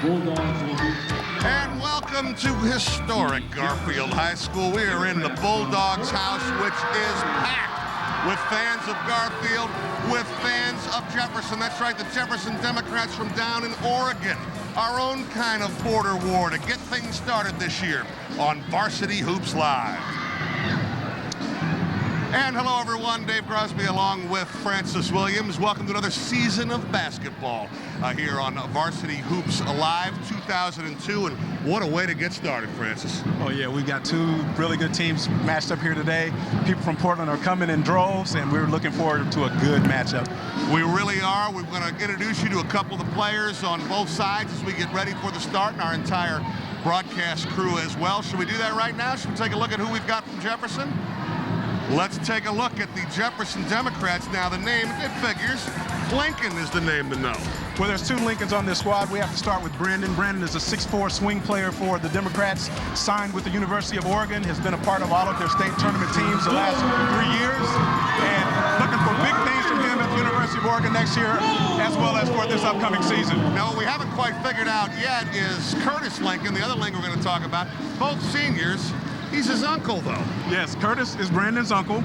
Bulldogs will be... And welcome to historic Garfield High School. We are in the Bulldogs house, which is packed with fans of Garfield, with fans of Jefferson. That's right, the Jefferson Democrats from down in Oregon. Our own kind of border war to get things started this year on Varsity Hoops Live. And hello, everyone. Dave Crosby along with Francis Williams. Welcome to another season of basketball here on Varsity Hoops Live 2002. And what a way to get started, Francis. Oh, yeah, we've got two really good teams matched up here today. People from Portland are coming in droves, and we're looking forward to a good matchup. We really are. We're going to introduce you to a couple of the players on both sides as we get ready for the start, and our entire broadcast crew as well. Should we do that right now? Should we take a look at who we've got from Jefferson? Let's take a look at the Jefferson Democrats. Now, the name, it figures, Lincoln is the name to know. Well, there's two Lincolns on this squad. We have to start with Brandon. Brandon is a 6'4" swing player for the Democrats, signed with the University of Oregon, has been a part of all of their state tournament teams the last 3 years, and looking for big things from him at the University of Oregon next year, as well as for this upcoming season. No, we haven't quite figured out yet is Curtis Lincoln, the other Lincoln we're going to talk about, both seniors. He's his uncle, though. Yes, Curtis is Brandon's uncle.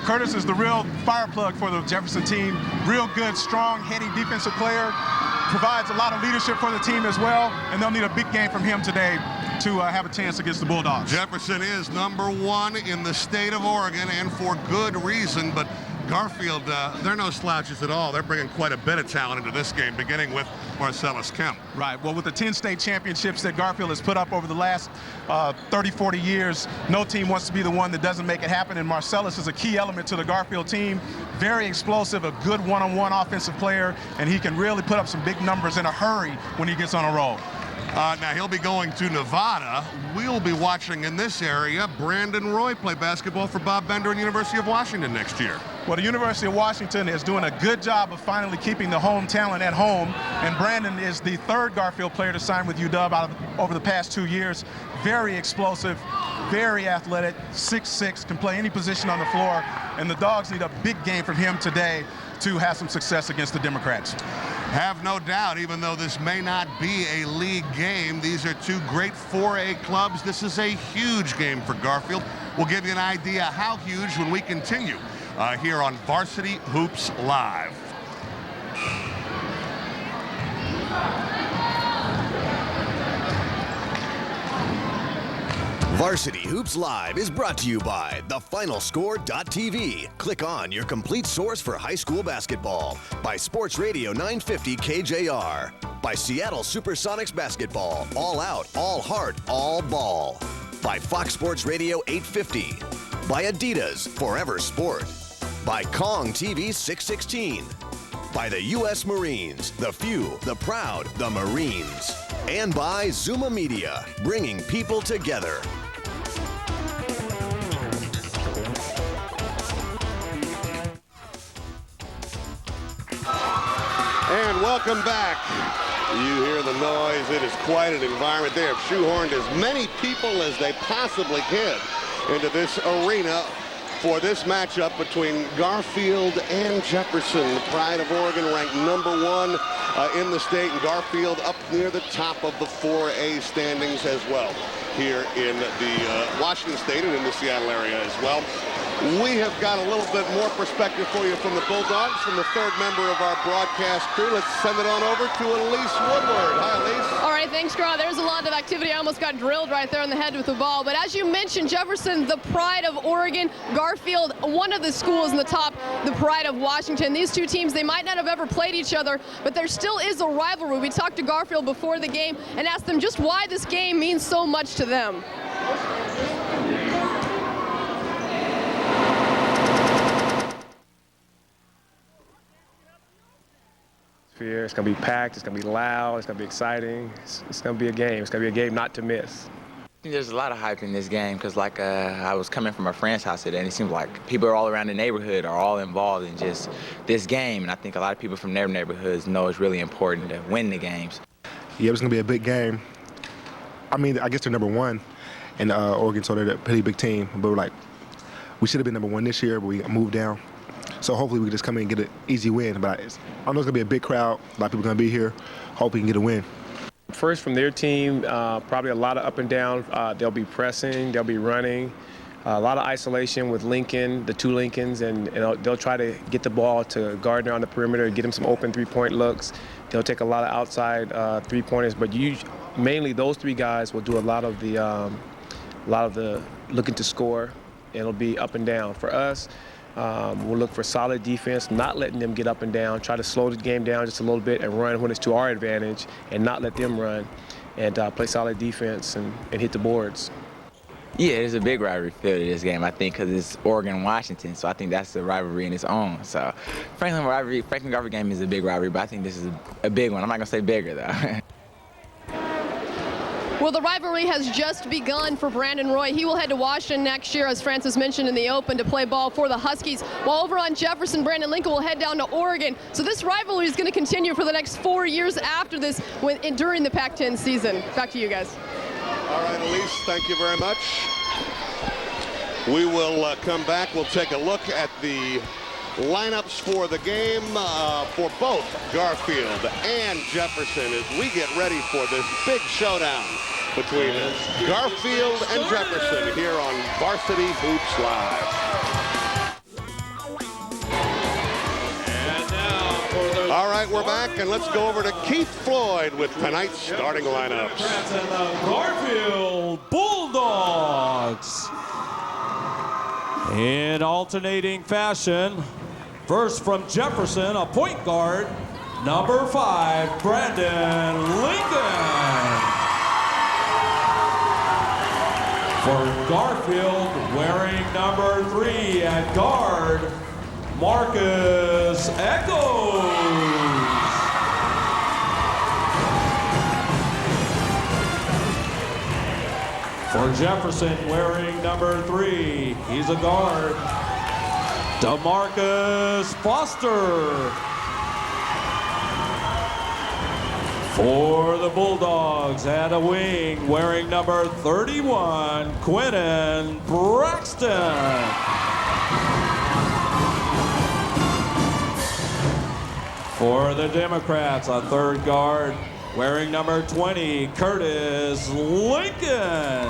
Curtis is the real fire plug for the Jefferson team. Real good, strong, heady defensive player. Provides a lot of leadership for the team as well, and they'll need a big game from him today to have a chance against the Bulldogs. Jefferson is #1 in the state of Oregon, and for good reason, but Garfield, they're no slouches at all. They're bringing quite a bit of talent into this game, beginning with Marcelus Kemp. Right. Well, with the 10 state championships that Garfield has put up over the last 30, 40 years, no team wants to be the one that doesn't make it happen, and Marcelus is a key element to the Garfield team. Very explosive, a good one-on-one offensive player, and he can really put up some big numbers in a hurry when he gets on a roll. Now, he'll be going to Nevada. We'll be watching in this area Brandon Roy play basketball for Bob Bender and University of Washington next year. Well, the University of Washington is doing a good job of finally keeping the home talent at home, and Brandon is the third Garfield player to sign with UW over the past 2 years. Very explosive, very athletic, 6'6", can play any position on the floor, and the Dogs need a big game from him today to have some success against the Democrats. Have no doubt, even though this may not be a league game, these are two great 4A clubs. This is a huge game for Garfield. We'll give you an idea how huge when we continue here on Varsity Hoops Live. Varsity Hoops Live is brought to you by thefinalscore.tv. Click on your complete source for high school basketball. By Sports Radio 950 KJR. By Seattle Supersonics Basketball. All out, all heart, all ball. By Fox Sports Radio 850. By Adidas, Forever Sport. By Kong TV 616. By the U.S. Marines, the few, the proud, the Marines. And by Zuma Media, bringing people together. And welcome back. You hear the noise. It is quite an environment. They have shoehorned as many people as they possibly can into this arena for this matchup between Garfield and Jefferson. The Pride of Oregon ranked #1 in the state, and Garfield up near the top of the 4A standings as well here in the Washington State and in the Seattle area as well. We have got a little bit more perspective for you from the Bulldogs, from the third member of our broadcast crew. Let's send it on over to Elise Woodward. Hi, Elise. All right, thanks, Graw. There's a lot of activity. I almost got drilled right there on the head with the ball. But as you mentioned, Jefferson, the Pride of Oregon, Garfield, one of the schools in the top, the Pride of Washington. These two teams, they might not have ever played each other, but there still is a rivalry. We talked to Garfield before the game and asked them just why this game means so much to them. It's going to be packed, it's going to be loud, it's going to be exciting. It's going to be a game. It's going to be a game not to miss. There's a lot of hype in this game because, I was coming from a friend's house today, and it seems like people all around the neighborhood are all involved in just this game. And I think a lot of people from their neighborhoods know it's really important to win the games. Yeah, it's going to be a big game. I mean, I guess they're #1 in Oregon, so they're a pretty big team. But we should have been #1 this year, but we moved down. So hopefully we can just come in and get an easy win. But I know it's going to be a big crowd. A lot of people are going to be here. Hope we can get a win. first from their team, probably a lot of up and down. They'll be pressing, they'll be running, a lot of isolation with Lincoln, the two Lincolns, and they'll try to get the ball to Gardner on the perimeter, get him some open three-point looks. They'll take a lot of outside three-pointers, but mainly those three guys will do a lot of the looking to score. It'll be up and down. For us, we'll look for solid defense, not letting them get up and down, try to slow the game down just a little bit and run when it's to our advantage and not let them run, and play solid defense and hit the boards. Yeah, there's a big rivalry feel to this game, I think, because it's Oregon-Washington, so I think that's the rivalry in its own. So Franklin-Garfield game is a big rivalry, but I think this is a big one. I'm not going to say bigger, though. Well, the rivalry has just begun for Brandon Roy. He will head to Washington next year, as Francis mentioned in the Open, to play ball for the Huskies. While over on Jefferson, Brandon Lincoln will head down to Oregon. So this rivalry is going to continue for the next 4 years after this, during the Pac-10 season. Back to you guys. All right, Elise, thank you very much. We will come back. We'll take a look at the lineups for the game for both Garfield and Jefferson as we get ready for this big showdown between Garfield and Jefferson here on Varsity Hoops Live. All right, we're back, and let's go over to Keith Floyd with tonight's starting lineups. Garfield Bulldogs. In alternating fashion, first from Jefferson, a point guard, number 5, Brandon Lincoln. For Garfield, wearing number 3 at guard, Marques Echols. For Jefferson, wearing number 3, he's a guard, DeMarcus Foster. For the Bulldogs, at a wing, wearing number 31, Quentin Braxton. For the Democrats, a third guard, wearing number 20, Curtis Lincoln.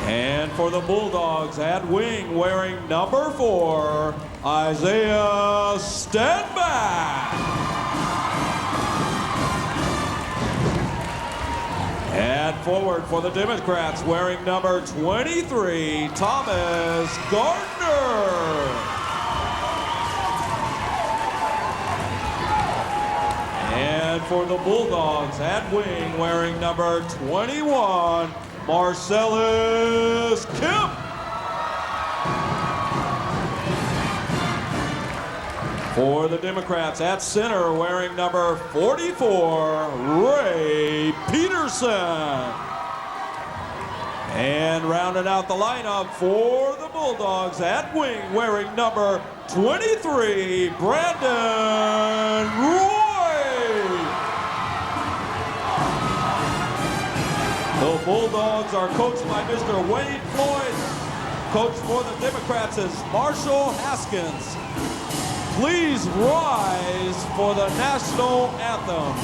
And for the Bulldogs, at wing, wearing number 4, Isaiah Stanback. And forward for the Democrats, wearing number 23, Thomas Gardner. And for the Bulldogs, at wing, wearing number 21, Marcelus Kemp. For the Democrats, at center, wearing number 44, Ray Peterson. And rounding out the lineup for the Bulldogs, at wing, wearing number 23, Brandon Roy. The Bulldogs are coached by Mr. Wade Floyd. Coach for the Democrats is Marshall Haskins. Please rise for the national anthem.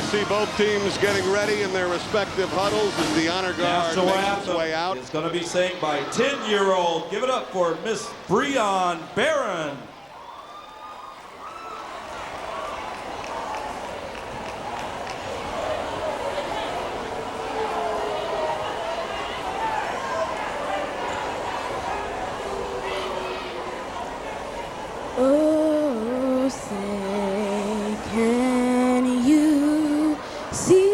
See both teams getting ready in their respective huddles as the honor guard makes its way out. It's going to be sang by 10-year-old. Give it up for Miss Breon Barron. Oh, say, can you see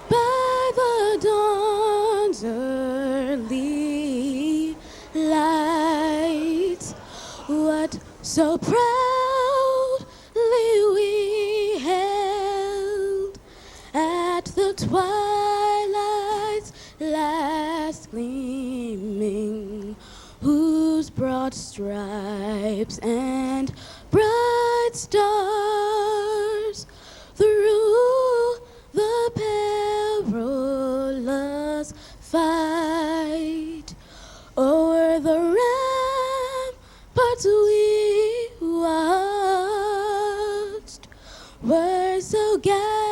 by the dawn's early light what so proudly we hailed broad stripes and bright stars through the perilous fight. O'er the ramparts we watched were so gallantly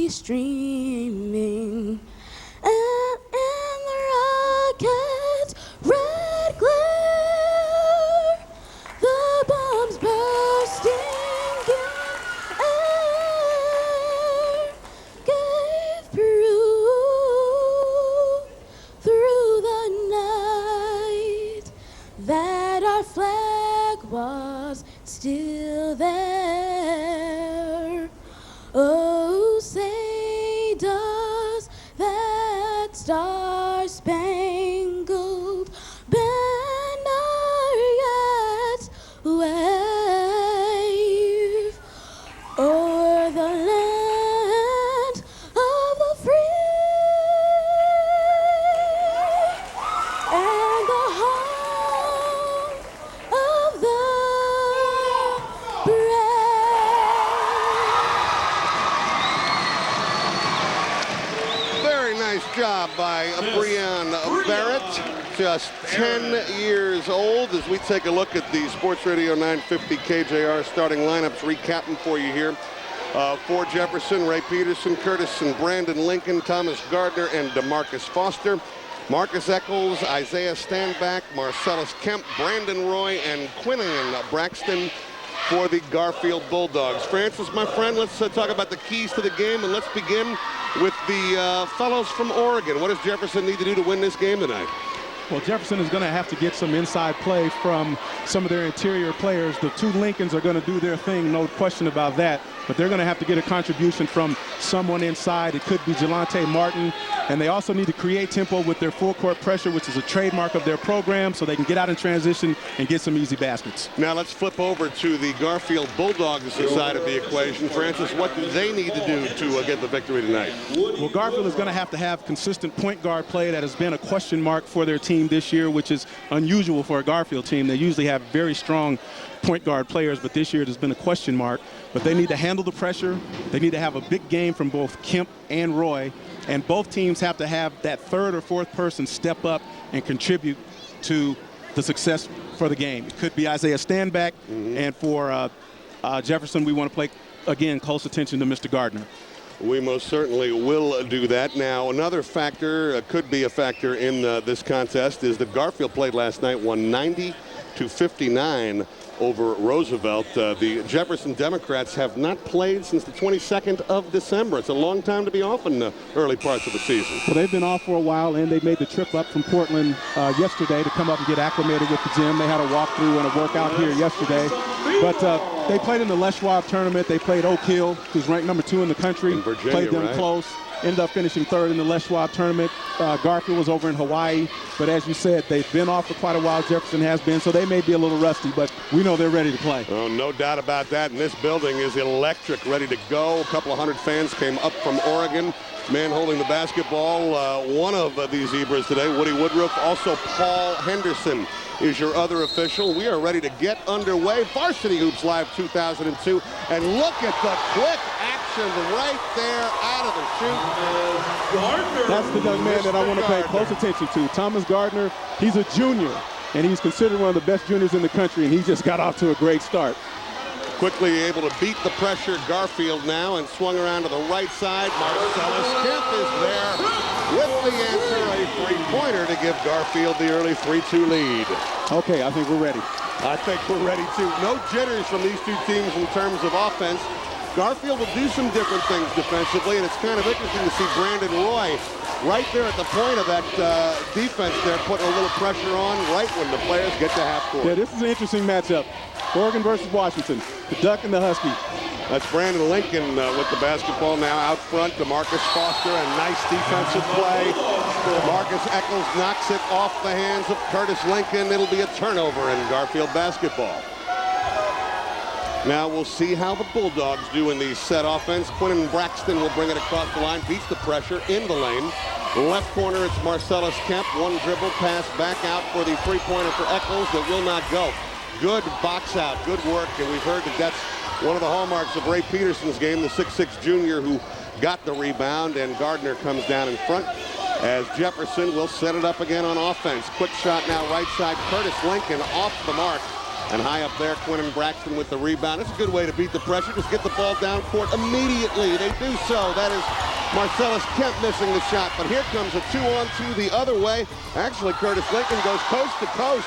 streaming, and in the rocket's red glare, the bombs bursting in air gave proof through the night that our flag was still there. Oh, say does that star-spangled banner yet wave o'er the land of the free and the home of the brave. Very nice job by Breanne Barrett, just 10 years old. As we take a look at the Sports Radio 950 KJR starting lineups, recapping for you here. For Jefferson, Ray Peterson, Curtis and Brandon Lincoln, Thomas Gardner, and DeMarcus Foster. Marques Echols, Isaiah Stanback, Marcelus Kemp, Brandon Roy, and Quinnan Braxton for the Garfield Bulldogs. Francis, my friend, let's talk about the keys to the game, and let's begin with the fellows from Oregon. What does Jefferson need to do to win this game tonight? Well, Jefferson is going to have to get some inside play from some of their interior players. The two Lincolns are going to do their thing, no question about that. But they're going to have to get a contribution from someone inside. It could be Jelante Martin. And they also need to create tempo with their full court pressure, which is a trademark of their program, so they can get out in transition and get some easy baskets. Now let's flip over to the Garfield Bulldogs side of the equation. Francis, what do they need to do to get the victory tonight? Well, Garfield is going to have consistent point guard play. That has been a question mark for their team this year, which is unusual for a Garfield team. They usually have very strong point guard players, but this year it has been a question mark. But they need to handle the pressure. They need to have a big game from both Kemp and Roy. And both teams have to have that third or fourth person step up and contribute to the success for the game. It could be Isaiah Stanback. And for Jefferson, we want to play, again, close attention to Mr. Gardner. We most certainly will do that. Now, another factor, could be a factor in this contest, is that Garfield played last night, won 90-59 over Roosevelt. The Jefferson Democrats have not played since the 22nd of December. It's a long time to be off in the early parts of the season. Well, they've been off for a while, and they made the trip up from Portland yesterday to come up and get acclimated with the gym. They had a walkthrough and a workout here yesterday. But they played in the Les Schwab tournament. They played Oak Hill, who's ranked number 2 in the country. In Virginia, played them right? close. Ended up finishing third in the Les Schwab tournament. Garfield was over in Hawaii. But as you said, they've been off for quite a while. Jefferson has been, so they may be a little rusty, but we know they're ready to play. Oh, no doubt about that. And this building is electric, ready to go. A couple of hundred fans came up from Oregon. Man holding the basketball, one of the Zebras today, Woody Woodruff. Also, Paul Henderson is your other official. We are ready to get underway. Varsity Hoops Live 2002. And look at the quick action right there out of the chute. That's the young man that I want to pay close attention to. Thomas Gardner, he's a junior, and he's considered one of the best juniors in the country, and he just got off to a great start. Quickly able to beat the pressure. Garfield now, and swung around to the right side. Marcelus Kemp is there with the answer, a three-pointer to give Garfield the early 3-2 lead. Okay, I think we're ready. I think we're ready too. No jitters from these two teams in terms of offense. Garfield will do some different things defensively, and it's kind of interesting to see Brandon Roy right there at the point of that defense there, putting a little pressure on right when the players get to half court. Yeah, this is an interesting matchup. Oregon versus Washington, the Duck and the Husky. That's Brandon Lincoln with the basketball now out front to Marcus Foster, and nice defensive play. Marques Echols knocks it off the hands of Curtis Lincoln. It'll be a turnover in Garfield basketball. Now we'll see how the Bulldogs do in the set offense. Quinton Braxton will bring it across the line, beats the pressure in the lane. Left corner, it's Marcelus Kemp. One dribble pass back out for the three-pointer for Echols that will not go. Good box out, good work, and we've heard that that's one of the hallmarks of Ray Peterson's game, the 6'6 junior who got the rebound, and Gardner comes down in front as Jefferson will set it up again on offense. Quick shot now right side, Curtis Lincoln off the mark. And high up there, Quinton Braxton with the rebound. It's a good way to beat the pressure. Just get the ball down court immediately. They do so. That is Marcelus Kemp missing the shot. But here comes a 2-on-2 the other way. Actually, Curtis Lincoln goes coast to coast.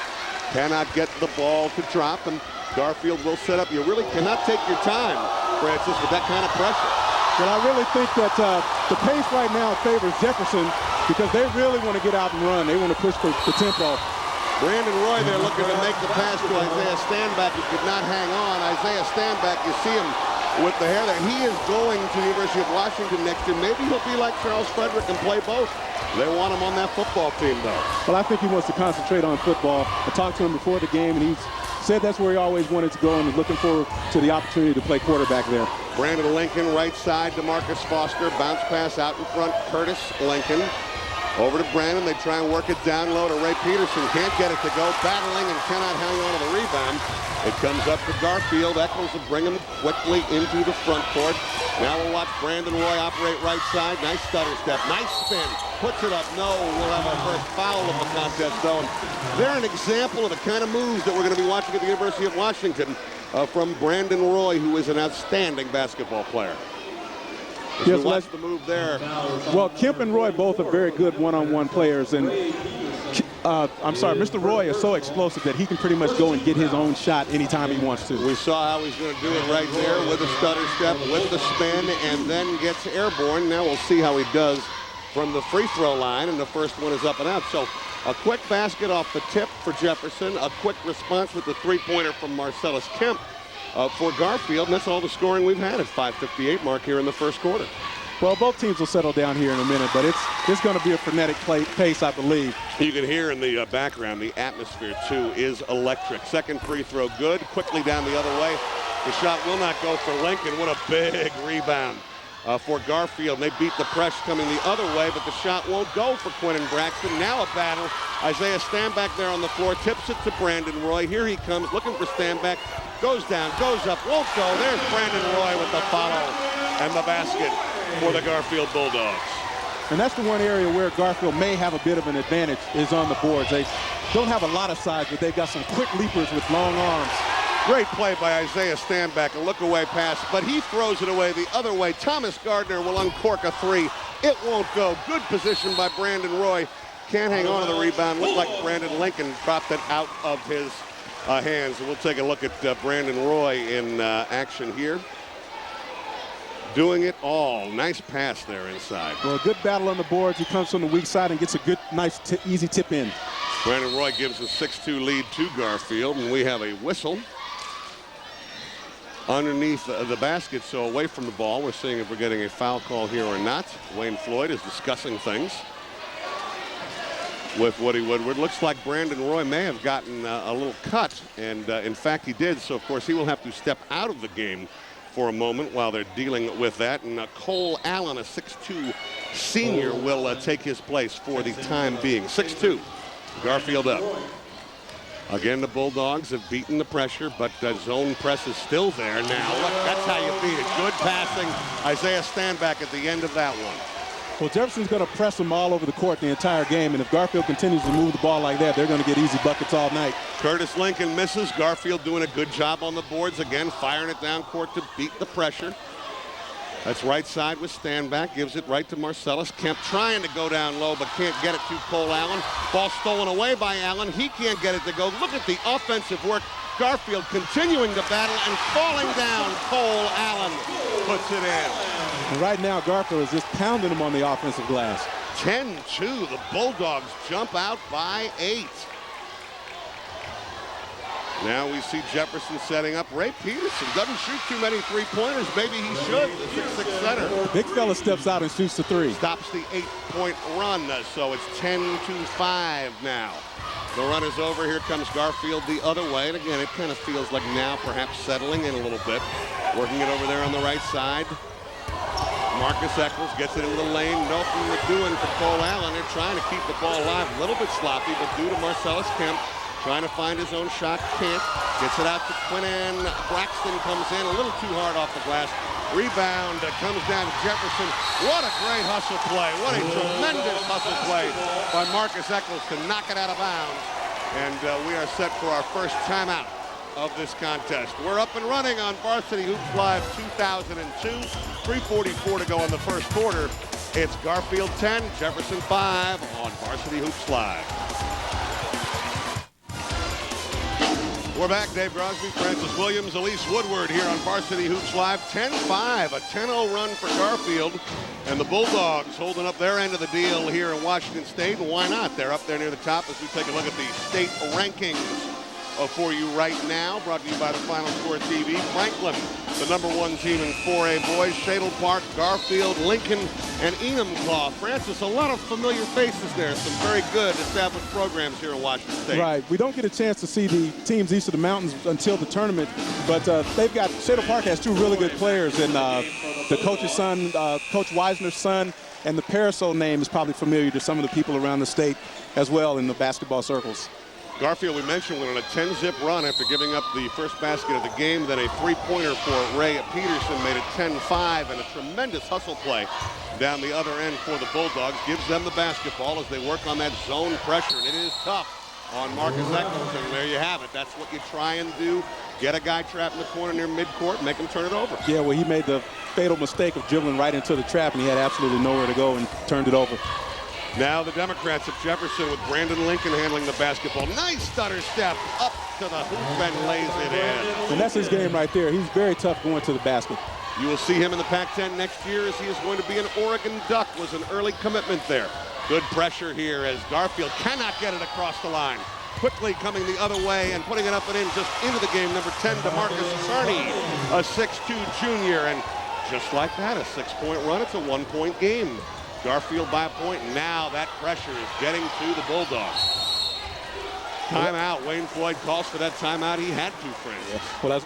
Cannot get the ball to drop, and Garfield will set up. You really cannot take your time, Francis, with that kind of pressure. Well, I really think that the pace right now favors Jefferson because they really want to get out and run. They want to push the tempo. Brandon Roy there looking to make the pass to Isaiah Stanback, who could not hang on. Isaiah Stanback, you see him with the hair there. He is going to the University of Washington next year. Maybe he'll be like Charles Frederick and play both. They want him on that football team, though. Well, I think he wants to concentrate on football. I talked to him before the game, and he said that's where he always wanted to go and is looking forward to the opportunity to play quarterback there. Brandon Lincoln, right side to Marcus Foster. Bounce pass out in front, Curtis Lincoln. Over to Brandon. They try and work it down low to Ray Peterson. Can't get it to go. Battling and cannot hang on to the rebound. It comes up to Garfield. Echols will bring him quickly into the front court. Now we'll watch Brandon Roy operate right side. Nice stutter step. Nice spin. Puts it up. No. We'll have our first foul of the contest, though. They're an example of the kind of moves that we're going to be watching at the University of Washington from Brandon Roy, who is an outstanding basketball player. Yes, watch the move there. Well, Kemp and Roy both are very good one-on-one players, and Mr. Roy is so explosive that he can pretty much go and get his own shot anytime he wants to. We saw how he's going to do it right there with a stutter step, with the spin, and then gets airborne. Now we'll see how he does from the free throw line, and the first one is up and out. So a quick basket off the tip for Jefferson, a quick response with the three-pointer from Marcelus Kemp. For Garfield, and that's all the scoring we've had at 5:58 mark here in the first quarter. Well, both teams will settle down here in a minute, but it's going to be a frenetic pace, I believe. You can hear in the background, the atmosphere, too, is electric. Second free throw good, quickly down the other way. The shot will not go for Lincoln. What a big rebound for Garfield. They beat the press coming the other way, but the shot won't go for Quinton Braxton. Now a battle. Isaiah Stanback there on the floor, tips it to Brandon Roy. Here he comes, looking for Stanback. Goes down, goes up, won't go. There's Brandon Roy with the follow and the basket for the Garfield Bulldogs. And that's the one area where Garfield may have a bit of an advantage is on the boards. They don't have a lot of size, but they've got some quick leapers with long arms. Great play by Isaiah Stanback, a look-away pass, but he throws it away the other way. Thomas Gardner will uncork a three. It won't go. Good position by Brandon Roy. Can't hang on to the rebound. Looked like Brandon Lincoln dropped it out of his hands. And we'll take a look at Brandon Roy in action here. Doing it all. Nice pass there inside. Well, good battle on the boards. He comes from the weak side and gets a good, nice, easy tip in. Brandon Roy gives a 6-2 lead to Garfield, and we have a whistle underneath the basket, so away from the ball. We're seeing if we're getting a foul call here or not. Wayne Floyd is discussing things with Woody Woodward. Looks like Brandon Roy may have gotten a little cut, and in fact he did. So of course he will have to step out of the game for a moment while they're dealing with that. And Cole Allen, a 6'2 senior, will take his place for the time being. 6'2, Garfield up. Again, the Bulldogs have beaten the pressure, but zone press is still there now. Look, that's how you beat it. Good passing. Isaiah Stanback at the end of that one. Well, Jefferson's going to press them all over the court the entire game, and if Garfield continues to move the ball like that, they're going to get easy buckets all night. Curtis Lincoln misses. Garfield doing a good job on the boards again, firing it down court to beat the pressure. That's right side with Stanback, gives it right to Marcelus Kemp, trying to go down low, but can't get it to Cole Allen. Ball stolen away by Allen. He can't get it to go. Look at the offensive work. Garfield continuing to battle and falling down. Cole Allen puts it in. And right now, Garfield is just pounding him on the offensive glass. 10-2, the Bulldogs jump out by 8. Now we see Jefferson setting up. Ray Peterson doesn't shoot too many three-pointers. Maybe he should, the 6'6 center. Big fella steps out and shoots the three. Stops the 8-point run, so it's 10-5 now. The run is over. Here comes Garfield the other way. And again, it kind of feels like now perhaps settling in a little bit. Working it over there on the right side. Marques Echols gets it into the lane. Nothing to doing for Cole Allen. They're trying to keep the ball alive. A little bit sloppy, but due to Marcelus Kemp trying to find his own shot. Can't. Gets it out to Quinnen. Braxton comes in a little too hard off the glass. Rebound comes down to Jefferson. What a great hustle play. What a tremendous hustle play by Marques Echols to knock it out of bounds. And we are set for our first timeout of this contest. We're up and running on Varsity Hoops Live 2002. 3:44 to go in the first quarter. It's Garfield 10, Jefferson 5 on Varsity Hoops Live. We're back. Dave Grosby, Francis Williams, Elise Woodward here on Varsity Hoops Live. 10-5, a 10-0 run for Garfield. And the Bulldogs holding up their end of the deal here in Washington State. And why not? They're up there near the top as we take a look at the state rankings for you right now. Brought to you by the Final Score TV. Franklin, the #1 team in 4A boys. Shadle Park, Garfield, Lincoln, and Enumclaw. Francis, a lot of familiar faces there. Some very good established programs here in Washington State. Right. We don't get a chance to see the teams east of the mountains until the tournament, but they've got, Shadle Park has 2 really good players, and the coach's son, Coach Wisner's son, and the Parasol name is probably familiar to some of the people around the state as well in the basketball circles. Garfield, we mentioned, went on a 10-zip run after giving up the first basket of the game, then a three-pointer for Ray Peterson made it 10-5, and a tremendous hustle play down the other end for the Bulldogs. Gives them the basketball as they work on that zone pressure, and it is tough on Marques Echols, and there you have it. That's what you try and do. Get a guy trapped in the corner near midcourt, make him turn it over. Yeah, well, he made the fatal mistake of dribbling right into the trap, and he had absolutely nowhere to go and turned it over. Now the Democrats of Jefferson with Brandon Lincoln handling the basketball. Nice stutter step up to the hoop and lays it in. And that's his game right there. He's very tough going to the basket. You will see him in the Pac-10 next year as he is going to be an Oregon Duck. Was an early commitment there. Good pressure here as Garfield cannot get it across the line. Quickly coming the other way and putting it up and in just into the game. Number 10, DeMarcus Carney, a 6'2 junior. And just like that, a 6-point run. It's a 1-point game. Garfield by a point, and now that pressure is getting to the Bulldogs. Timeout. Wayne Floyd calls for that timeout. He had to, Frank. Well,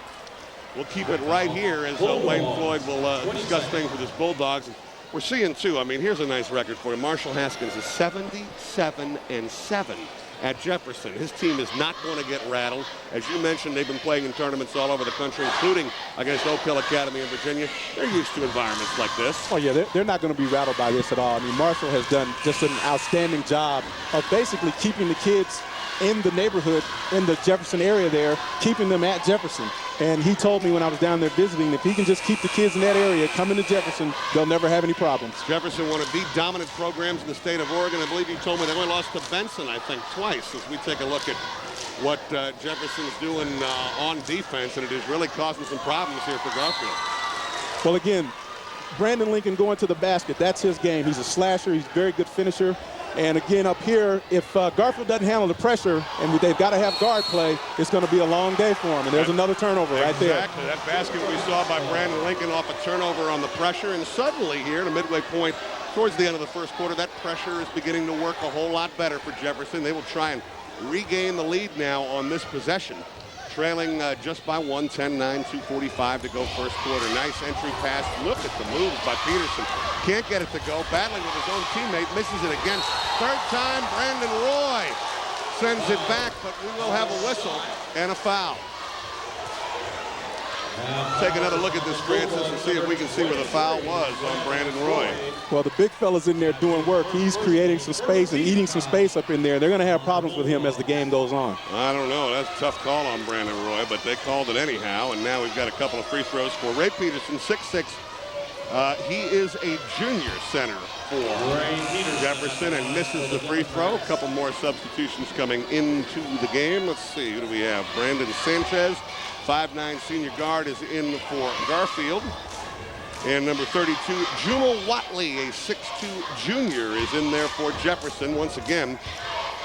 we'll keep it right here as Wayne Floyd will discuss things with his Bulldogs. We're seeing, too, I mean, here's a nice record for you. Marshall Haskins is 77-7 at Jefferson. His team is not going to get rattled. As you mentioned, they've been playing in tournaments all over the country, including against Oak Hill Academy in Virginia. They're used to environments like this. Oh, yeah, they're not going to be rattled by this at all. I mean, Marshall has done just an outstanding job of basically keeping the kids in the neighborhood, in the Jefferson area there, keeping them at Jefferson. And he told me when I was down there visiting, if he can just keep the kids in that area coming to Jefferson, they'll never have any problems. Jefferson one of the dominant programs in the state of Oregon. I believe he told me they only lost to Benson, I think, twice, as we take a look at what Jefferson's doing on defense, and it is really causing some problems here for Garfield. Well, again, Brandon Lincoln going to the basket, that's his game. He's a slasher, he's a very good finisher. And again, up here, if Garfield doesn't handle the pressure and they've got to have guard play, it's going to be a long day for him. And there's another turnover right there. Exactly. That basket we saw by Brandon Lincoln off a turnover on the pressure. And suddenly here at a midway point towards the end of the first quarter, that pressure is beginning to work a whole lot better for Jefferson. They will try and regain the lead now on this possession. Trailing just by 1, 10-9, 2:45 to go first quarter. Nice entry pass. Look at the moves by Peterson. Can't get it to go. Battling with his own teammate. Misses it again. Third time, Brandon Roy sends it back, but we will have a whistle and a foul. Take another look at this, Francis, and see if we can see where the foul was on Brandon Roy. Well, the big fella's in there doing work. He's creating some space and eating some space up in there. They're going to have problems with him as the game goes on. I don't know. That's a tough call on Brandon Roy, but they called it anyhow, and now we've got a couple of free throws for Ray Peterson, 6'6". He is a junior center for Jefferson and misses the free throw. A couple more substitutions coming into the game. Let's see, who do we have? Brandon Sanchez, 5'9" senior guard, is in for Garfield. And number 32, Jumal Watley, a 6'2" junior, is in there for Jefferson. Once again,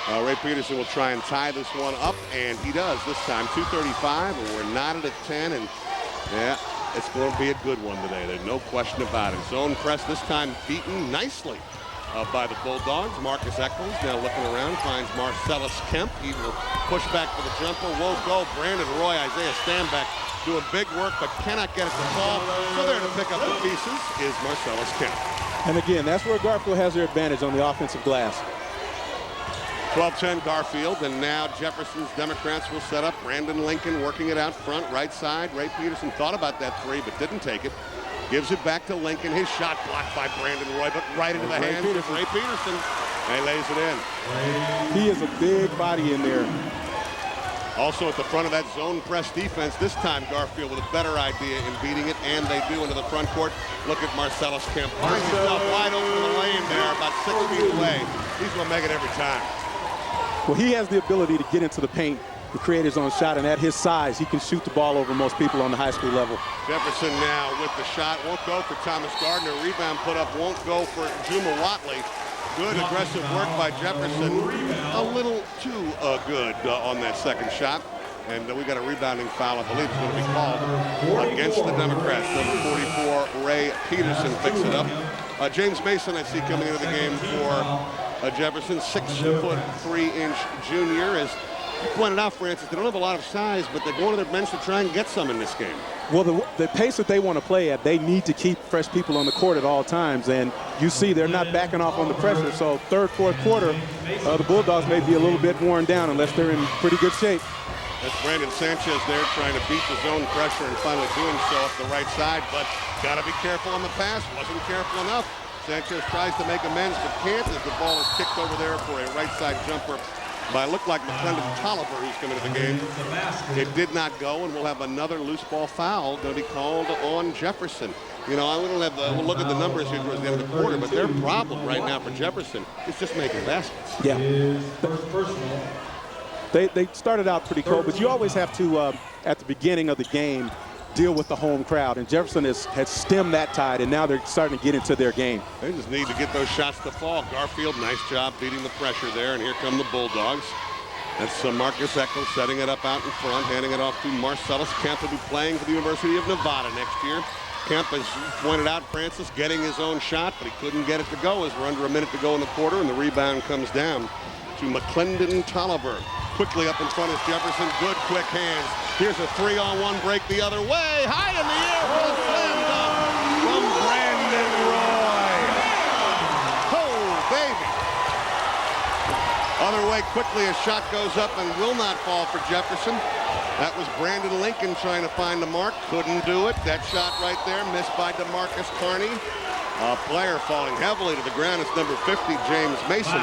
Ray Peterson will try and tie this one up, and he does this time. 2:35, and we're knotted at 10, and yeah, it's going to be a good one today. There's no question about it. Zone press this time beaten nicely by the Bulldogs. Marques Echols now looking around, finds Marcelus Kemp. He will push back for the jumper. Won't go. Brandon Roy, Isaiah Stanback doing big work, but cannot get it to fall. So there to pick up the pieces is Marcelus Kemp. And again, that's where Garfield has their advantage on the offensive glass. 12-10 Garfield, and now Jefferson's Democrats will set up. Brandon Lincoln working it out front, right side. Ray Peterson thought about that three, but didn't take it. Gives it back to Lincoln. His shot blocked by Brandon Roy, but right into the hands of Ray Peterson. And he lays it in. He is a big body in there. Also at the front of that zone press defense, this time Garfield with a better idea in beating it, and they do into the front court. Look at Marcelus Kemp. Finds himself wide open in the lane there, about 6 feet away. He's going to make it every time. Well, he has the ability to get into the paint to create his own shot, and at his size, he can shoot the ball over most people on the high school level. Jefferson now with the shot. Won't go for Thomas Gardner. Rebound put up. Won't go for Juma Watley. Good aggressive work by Jefferson. A little too good on that second shot. And we got a rebounding foul, I believe, is going to be called against the Democrats. Number 44, Ray Peterson picks it up. James Mason, I see coming into the game for Jefferson, 6'3" junior. As you pointed out, Francis, they don't have a lot of size, but they're going to their bench to try and get some in this game. Well, the pace that they want to play at, they need to keep fresh people on the court at all times. And you see they're not backing off on the pressure. So third, fourth quarter, the Bulldogs may be a little bit worn down unless they're in pretty good shape. That's Brandon Sanchez there trying to beat the zone pressure and finally doing so off the right side, but got to be careful on the pass. Wasn't careful enough. Sanchez tries to make amends, but can't as the ball is kicked over there for a right side jumper by looked like McClendon Tolliver, who's coming to the game. It did not go, and we'll have another loose ball foul going to be called on Jefferson. You know, we'll look at the numbers here towards the end of the quarter, but their problem right now for Jefferson is just making baskets. Yeah. They started out pretty cold, but you always have to, at the beginning of the game, deal with the home crowd. And Jefferson has stemmed that tide, and now they're starting to get into their game. They just need to get those shots to fall. Garfield, nice job beating the pressure there, and here come the Bulldogs. That's Marques Echols setting it up out in front, handing it off to Marcelus Kemp, who'll be playing for the University of Nevada next year. Kemp, as pointed out, Francis, getting his own shot, but he couldn't get it to go as we're under a minute to go in the quarter, and the rebound comes down to McClendon Tolliver. Quickly up in front is Jefferson. Good, quick hands. Here's a 3-on-1 break the other way. High in the air for the slam dunk from Brandon Roy. Oh, baby. Other way quickly, a shot goes up and will not fall for Jefferson. That was Brandon Lincoln trying to find the mark. Couldn't do it. That shot right there missed by DeMarcus Carney. A player falling heavily to the ground. It's number 50, James Mason.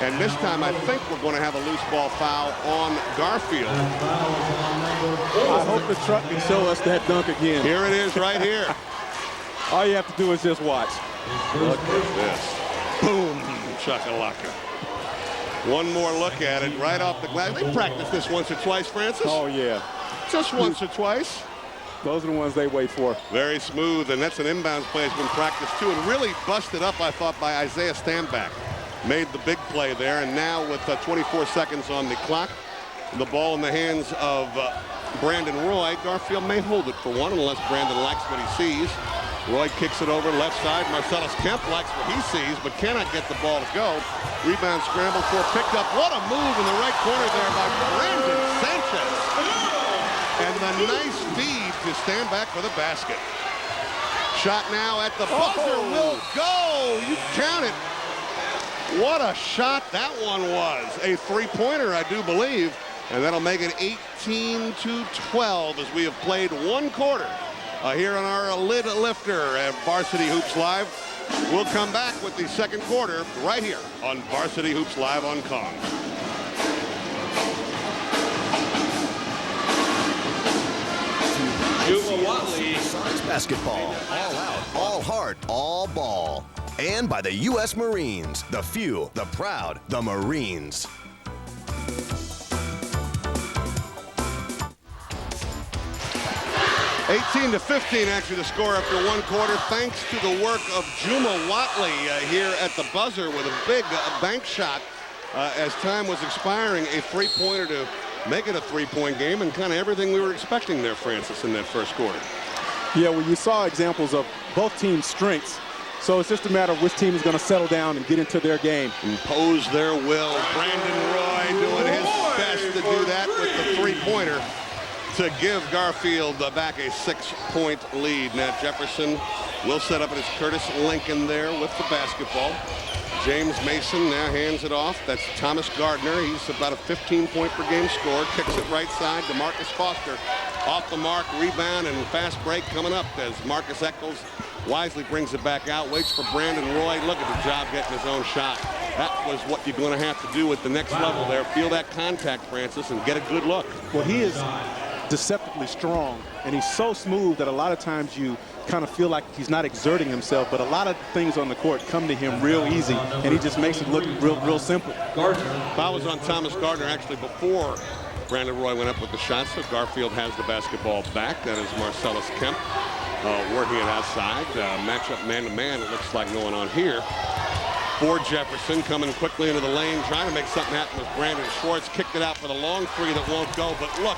And this time, I think we're going to have a loose ball foul on Garfield. I hope the truck can show us that dunk again. Here it is right here. All you have to do is just watch. Look at this. Boom, chakalaka. One more look at it right off the glass. They practiced this once or twice, Francis. Oh, yeah. Just once or twice. Those are the ones they wait for. Very smooth, and that's an inbounds play that's been practiced too, and really busted up, I thought, by Isaiah Stanback. Made the big play there, and now with 24 seconds on the clock, the ball in the hands of Brandon Roy. Garfield may hold it for one unless Brandon likes what he sees. Roy kicks it over left side. Marcelus Kemp likes what he sees, but cannot get the ball to go. Rebound scramble for a pickup. What a move in the right corner there by Brandon Sanchez. And the nice feed to Stanback for the basket. Shot now at the buzzer will go. You count it. What a shot that one was. A three-pointer, I do believe. And that'll make it 18-12 as we have played one quarter here on our lid lifter at Varsity Hoops Live. We'll come back with the second quarter right here on Varsity Hoops Live on Kong. Science basketball, all out, all heart, all ball. And by the U.S. Marines, the few, the proud, the Marines. (18-15) actually the score after one quarter, thanks to the work of Juma Watley here at the buzzer with a big bank shot as time was expiring, a three-pointer to make it a three-point game, and kind of everything we were expecting there, Francis, in that first quarter. Yeah, well, you saw examples of both teams' strengths So it's just a matter of which team is going to settle down and get into their game. Impose their will. Brandon Roy doing his best to do that with the three-pointer to give Garfield back a 6-point lead. Now Jefferson will set up, and it's Curtis Lincoln there with the basketball. James Mason now hands it off. That's Thomas Gardner. He's about a 15-point per game scorer. Kicks it right side to Marcus Foster. Off the mark, rebound, and fast break coming up as Marques Echols wisely brings it back out, waits for Brandon Roy. Look at the job getting his own shot. That was what you're going to have to do at the next level there. Feel that contact, Francis, and get a good look. Well, he is deceptively strong, and he's so smooth that a lot of times you kind of feel like he's not exerting himself, but a lot of things on the court come to him real easy, and he just makes it look real simple. Foul was on Thomas Gardner actually before Brandon Roy went up with the shot, so Garfield has the basketball back. That is Marcelus Kemp working it outside. Matchup man-to-man, it looks like going on here. For Jefferson, coming quickly into the lane, trying to make something happen with Brandon Schwartz. Kicked it out for the long three that won't go, but look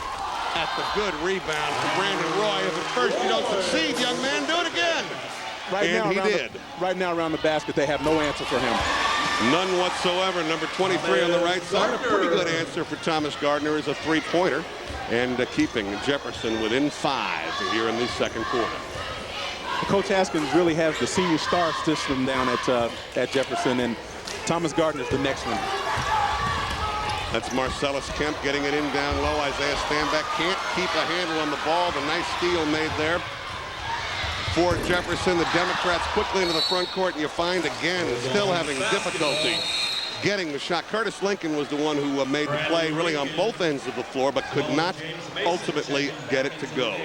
at the good rebound from Brandon Roy. If at first you don't succeed, young man, do it again. Right now around the basket, they have no answer for him. None whatsoever. Number 23 on the right side. A pretty good answer for Thomas Gardner is a three-pointer, and keeping Jefferson within 5 here in the second quarter. Coach Haskins really has the senior star system down at Jefferson, and Thomas Gardner is the next one. That's Marcelus Kemp getting it in down low. Isaiah Stanback can't keep a handle on the ball. The nice steal made there for Jefferson. The Democrats quickly into the front court, and you find again still having difficulty getting the shot. Curtis Lincoln was the one who made the play really on both ends of the floor, but could not ultimately get it to go.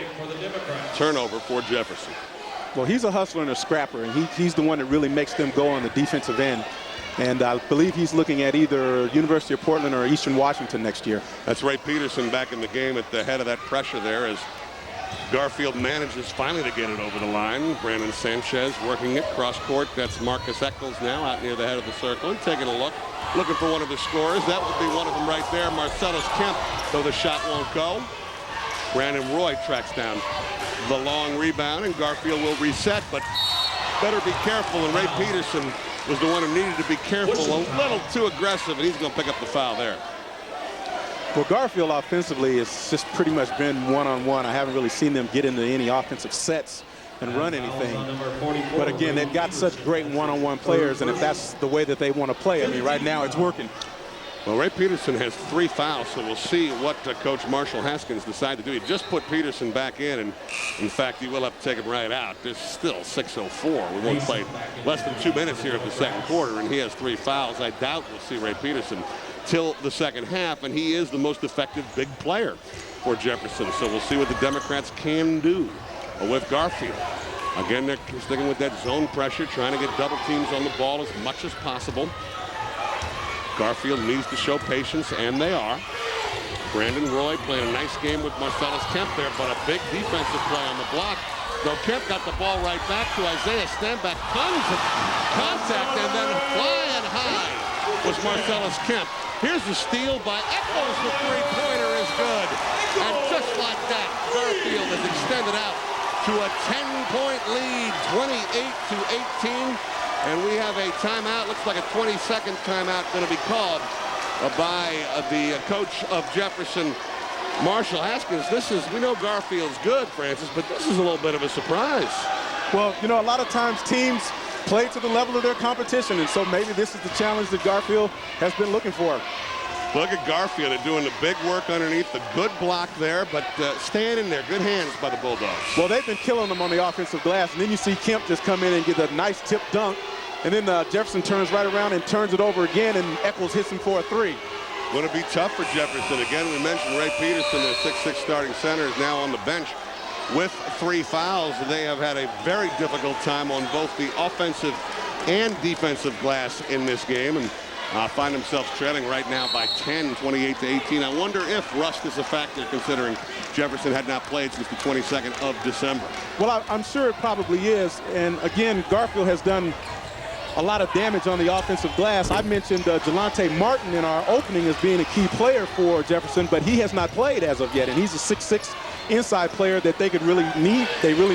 Turnover for Jefferson. Well, he's a hustler and a scrapper, and he's the one that really makes them go on the defensive end. And I believe he's looking at either University of Portland or Eastern Washington next year. That's Ray Peterson back in the game at the head of that pressure there as Garfield manages finally to get it over the line. Brandon Sanchez working it cross court. That's Marques Echols now out near the head of the circle and taking a look, looking for one of the scorers. That would be one of them right there, Marcelus Kemp, though the shot won't go. Brandon Roy tracks down the long rebound, and Garfield will reset, but better be careful. And Ray Peterson was the one who needed to be careful, a little too aggressive, and he's going to pick up the foul there. Well, Garfield offensively has just pretty much been one-on-one. I haven't really seen them get into any offensive sets and run anything. But again, they've got such great one-on-one players, and if that's the way that they want to play, I mean, right now it's working. Well, Ray Peterson has 3 fouls, so we'll see what Coach Marshall Haskins decides to do. He just put Peterson back in, and in fact, he will have to take him right out. There's still 6:04. We won't play less than 2 minutes here of the second quarter, and he has 3 fouls. I doubt we'll see Ray Peterson till the second half, and he is the most effective big player for Jefferson. So we'll see what the Democrats can do with Garfield. Again, they're sticking with that zone pressure, trying to get double teams on the ball as much as possible. Garfield needs to show patience, and they are. Brandon Roy playing a nice game with Marcelus Kemp there, but a big defensive play on the block. Though Kemp got the ball right back to Isaiah Stanback. Tons of contact, and then flying high was Marcelus Kemp. Here's the steal by Echols. The three-pointer is good. And just like that, Garfield has extended out to a 10-point lead, 28-18. And we have a timeout. Looks like a 20-second timeout going to be called by the coach of Jefferson, Marshall Haskins. We know Garfield's good, Francis, but this is a little bit of a surprise. Well, you know, a lot of times teams play to the level of their competition, and so maybe this is the challenge that Garfield has been looking for. Look at Garfield. They're doing the big work underneath. The good block there, but staying in there. Good hands by the Bulldogs. Well, they've been killing them on the offensive glass, and then you see Kemp just come in and get a nice tip dunk, and then Jefferson turns right around and turns it over again, and Echols hits him for a 3. Going to be tough for Jefferson. Again, we mentioned Ray Peterson, their 6'6" starting center, is now on the bench with 3 fouls. They have had a very difficult time on both the offensive and defensive glass in this game, and find themselves trailing right now by 10, 28-18. I wonder if rust is a factor, considering Jefferson had not played since the 22nd of December. Well, I'm sure it probably is. And again, Garfield has done a lot of damage on the offensive glass. I mentioned Jelante Martin in our opening as being a key player for Jefferson, but he has not played as of yet. And he's a 6'6", inside player that they really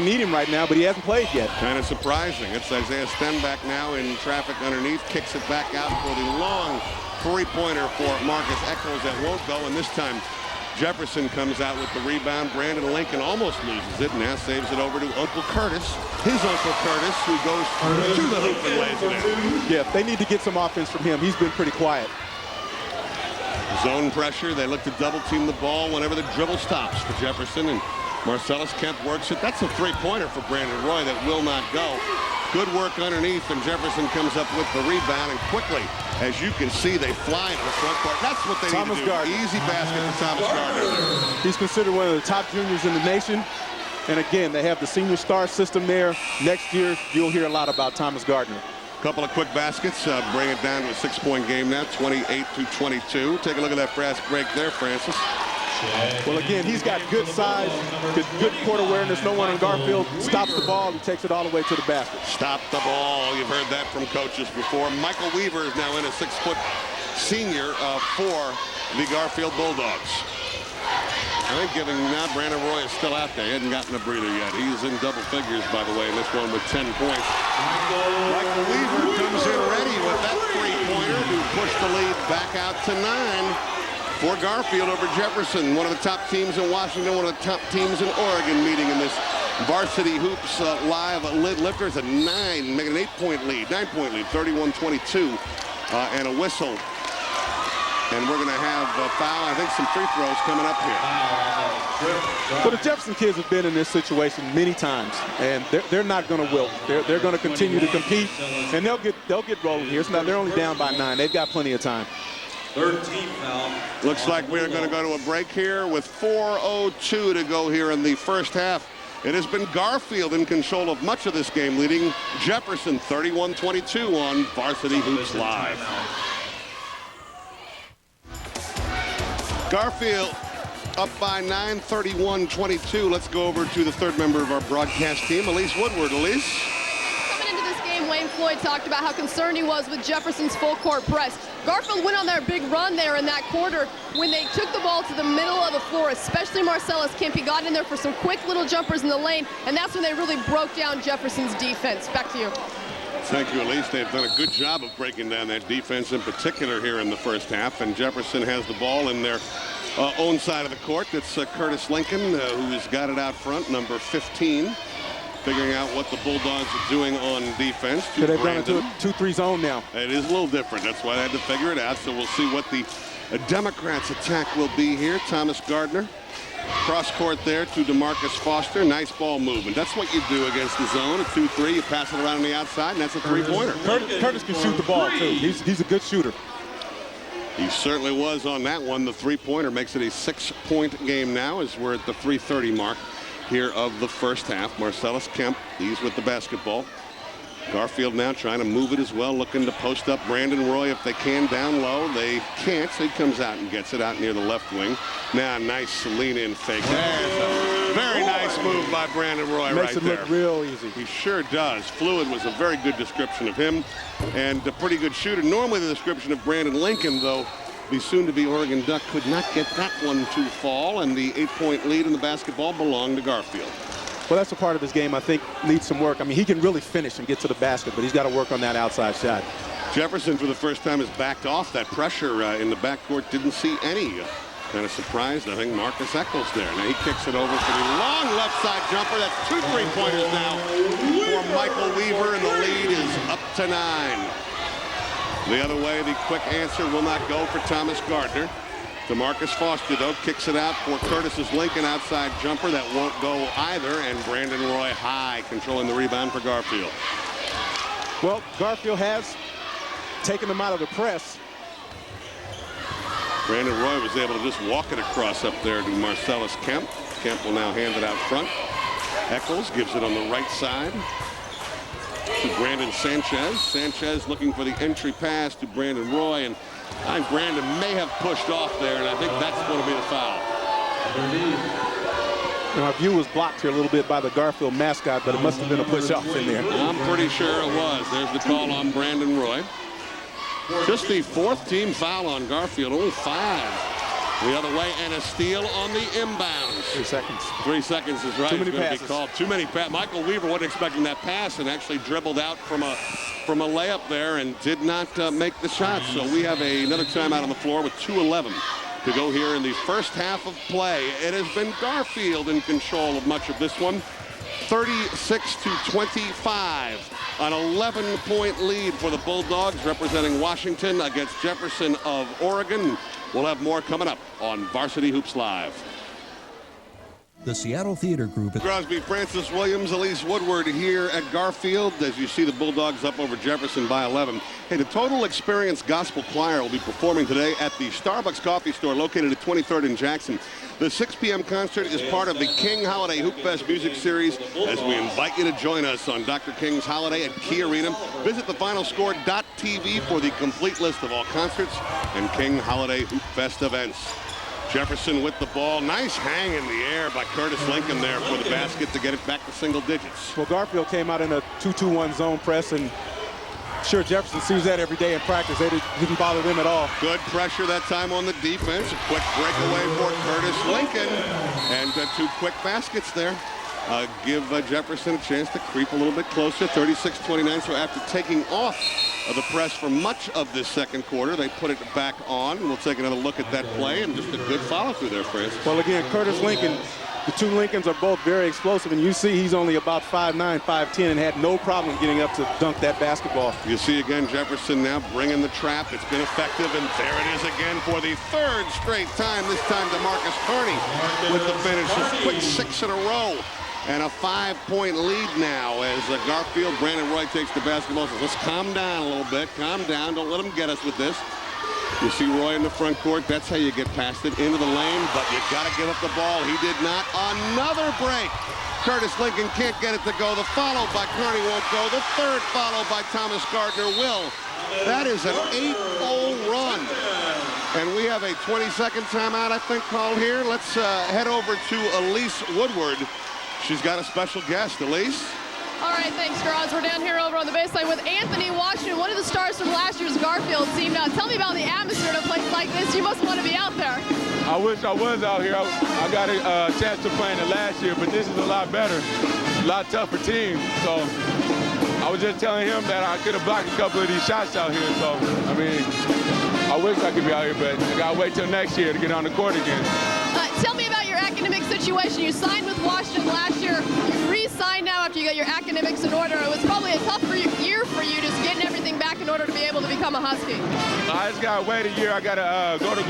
need him right now, but he hasn't played yet. Kind of surprising. It's Isaiah Stanback now in traffic underneath, kicks it back out for the long three-pointer for Marques Echols that won't go, and this time Jefferson comes out with the rebound. Brandon Lincoln almost loses it, now saves it over to Uncle Curtis, his Uncle Curtis, who goes to the hoop and lays it in. Yeah, they need to get some offense from him. He's been pretty quiet. Zone pressure. They look to double team the ball whenever the dribble stops for Jefferson, and Marcelus Kemp works it. That's a three-pointer for Brandon Roy that will not go. Good work underneath, and Jefferson comes up with the rebound, and quickly, as you can see, they fly into the front court. That's what they need to do. Gardner. Easy basket for Thomas Gardner. He's considered one of the top juniors in the nation. And again, they have the senior star system there. Next year, you'll hear a lot about Thomas Gardner. Couple of quick baskets, bring it down to a 6-point game now, 28-22. Take a look at that fast break there, Francis. Well, again, he's got good size, good court awareness. No one on Garfield stops the ball. He takes it all the way to the basket. Stop the ball. You've heard that from coaches before. Michael Weaver is now in a 6-foot senior for the Garfield Bulldogs. I think Brandon Roy is still out there. He hasn't gotten a breather yet. He's in double figures, by the way, in this one with 10 points. Michael Weaver comes in ready with that three-pointer to push the lead back out to 9 for Garfield over Jefferson. One of the top teams in Washington, one of the top teams in Oregon meeting in this Varsity Hoops live lid lifter. It's a 9, making an 8-point lead, 9-point lead, 31-22, and a whistle. And we're going to have a foul, I think some free throws coming up here. Well, the Jefferson kids have been in this situation many times, and they're not going to wilt. They're going to continue to compete, and they'll get rolling here. Now they're only down by 9. They've got plenty of time. Third team foul. Looks like we're going to go to a break here with 4:02 to go here in the first half. It has been Garfield in control of much of this game, leading Jefferson 31-22 on Varsity Hoops Live. Garfield up by 9, 31-22. Let's go over to the third member of our broadcast team, Elise Woodward. Elise? Coming into this game, Wayne Floyd talked about how concerned he was with Jefferson's full-court press. Garfield went on their big run there in that quarter when they took the ball to the middle of the floor, especially Marcelus Kemp. He got in there for some quick little jumpers in the lane, and that's when they really broke down Jefferson's defense. Back to you. Thank you, Elise. They've done a good job of breaking down that defense in particular here in the first half. And Jefferson has the ball in their own side of the court. It's Curtis Lincoln who's got it out front, number 15, figuring out what the Bulldogs are doing on defense. They've gone into a 2-3 zone now. It is a little different. That's why they had to figure it out. So we'll see what the Democrats' attack will be here. Thomas Gardner. Cross court there to DeMarcus Foster. Nice ball movement. That's what you do against the zone. A 2-3. You pass it around on the outside, and that's a three-pointer. Curtis can shoot the ball, too. He's a good shooter. He certainly was on that one. The three-pointer makes it a 6-point game now as we're at the 3:30 mark here of the first half. Marcelus Kemp, he's with the basketball. Garfield now trying to move it as well, looking to post up Brandon Roy if they can down low. They can't, so he comes out and gets it out near the left wing. Now, nice lean-in fake. There's a very nice move by Brandon Roy right there. Makes it look real easy. He sure does. Fluid was a very good description of him and a pretty good shooter. Normally the description of Brandon Lincoln, though, the soon-to-be Oregon Duck could not get that one to fall, and the 8-point lead in the basketball belonged to Garfield. Well, that's a part of his game I think needs some work. I mean, he can really finish and get to the basket, but he's got to work on that outside shot. Jefferson, for the first time, has backed off that pressure in the backcourt. Didn't see any. Kind of surprised, I think, Marques Echols there. Now he kicks it over for the long left side jumper. That's 2 3-pointers now for Michael Weaver, and the lead is up to 9. The other way, the quick answer will not go for Thomas Gardner. DeMarcus Foster, though, kicks it out for Curtis's Lincoln outside jumper. That won't go either, and Brandon Roy high controlling the rebound for Garfield. Well, Garfield has taken them out of the press. Brandon Roy was able to just walk it across up there to Marcelus Kemp. Kemp will now hand it out front. Echols gives it on the right side to Brandon Sanchez. Sanchez looking for the entry pass to Brandon Roy, and I think Brandon may have pushed off there, and I think that's going to be the foul. And our view was blocked here a little bit by the Garfield mascot, but it must have been a push-off in there. I'm pretty sure it was. There's the call on Brandon Roy. Just the 4th team foul on Garfield, only 5 The other way, and a steal on the inbounds. 3 seconds. 3 seconds is right. Too many passes. passes. Called. Too many passes. Michael Weaver wasn't expecting that pass and actually dribbled out from a layup there and did not make the shot. So we have another timeout on the floor with 2:11 to go here in the first half of play. It has been Garfield in control of much of this one. 36-25. An 11-point lead for the Bulldogs representing Washington against Jefferson of Oregon. We'll have more coming up on Varsity Hoops Live. The Seattle Theater Group. Crosby, Francis Williams, Elise Woodward here at Garfield as you see the Bulldogs up over Jefferson by 11. Hey, the Total Experience Gospel Choir will be performing today at the Starbucks Coffee Store located at 23rd and Jackson. The 6 p.m. concert is part of the King Holiday Hoop Fest music series as we invite you to join us on Dr. King's Holiday at Key Arena. Visit thefinalscore.tv for the complete list of all concerts and King Holiday Hoop Fest events. Jefferson with the ball. Nice hang in the air by Curtis Lincoln there for the basket to get it back to single digits. Well, Garfield came out in a 2-2-1 zone press, and sure, Jefferson sees that every day in practice. They didn't bother them at all. Good pressure that time on the defense. A quick breakaway for Curtis Lincoln. And 2 quick baskets there. Give Jefferson a chance to creep a little bit closer. 36-29. So after taking off the press for much of this second quarter, they put it back on. We'll take another look at that play and just a good follow through there, Francis. Well, again, Curtis Lincoln, the 2 Lincolns are both very explosive, and you see he's only about 5'9", 5'10", and had no problem getting up to dunk that basketball. You see again Jefferson now bringing the trap. It's been effective, and there it is again for the 3rd straight time. This time to Marcus Kearney with the finish. A quick 6 in a row. And a 5-point lead now as Garfield, Brandon Roy takes the basketball. Says, let's calm down a little bit. Calm down. Don't let them get us with this. You see Roy in the front court. That's how you get past it into the lane, but you got to give up the ball. He did not. Another break. Curtis Lincoln can't get it to go. The follow by Kearney won't go. The 3rd follow by Thomas Gardner will. That is an 8-0 run. And we have a 20-second timeout, I think, called here. Let's head over to Elise Woodward. She's got a special guest. Elise? All right, thanks, Graz. We're down here over on the baseline with Anthony Washington, one of the stars from last year's Garfield team. Now, tell me about the atmosphere in a place like this. You must want to be out there. I wish I was out here. I got a chance to play in it last year, but this is a lot better, a lot tougher team. So I was just telling him that I could have blocked a couple of these shots out here. So, I mean, I wish I could be out here, but I got to wait till next year to get on the court again. Tell me about your academic situation. You signed with Washington last year. You re-signed now after you got your academics in order. It was probably a tough year for you just getting everything back in order to be able to become a Husky. I just got to wait a year. I got to go to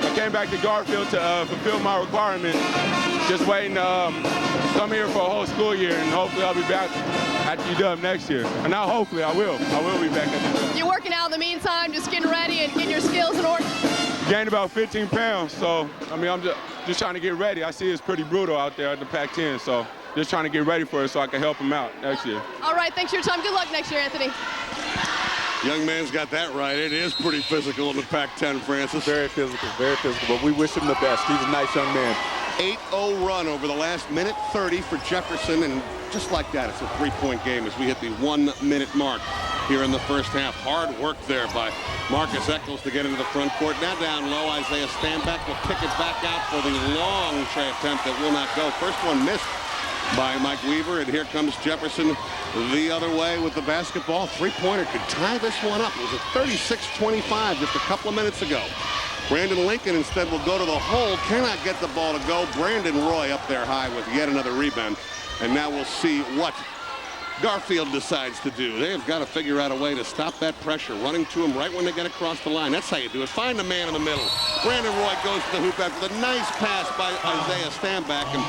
I came back to Garfield to fulfill my requirement. Just waiting to come here for a whole school year, and hopefully I'll be back at UW next year. And now hopefully I will be back at UW. You're working out in the meantime, just getting ready and getting your skills in order? Gained about 15 pounds, so I mean I'm just trying to get ready. I see it's pretty brutal out there at the Pac-10, so just trying to get ready for it so I can help him out next year. All right, thanks for your time. Good luck next year, Anthony. Young man's got that right. It is pretty physical in the Pac-10, Francis. Very physical, but we wish him the best. He's a nice young man. 8-0 run over the last minute 30 for Jefferson, and just like that, it's a 3-point game as we hit the 1-minute mark here in the first half. Hard work there by Marques Echols to get into the front court. Now down low, Isaiah Stanback will kick it back out for the long tray attempt that will not go. First one missed by Mike Weaver, and here comes Jefferson the other way with the basketball. 3-pointer could tie this one up. It was a 36-25 just a couple of minutes ago. Brandon Lincoln instead will go to the hole, cannot get the ball to go. Brandon Roy up there high with yet another rebound. And now we'll see what Garfield decides to do. They've got to figure out a way to stop that pressure, running to him right when they get across the line. That's how you do it. Find the man in the middle. Brandon Roy goes to the hoop after the nice pass by Isaiah Stanback. And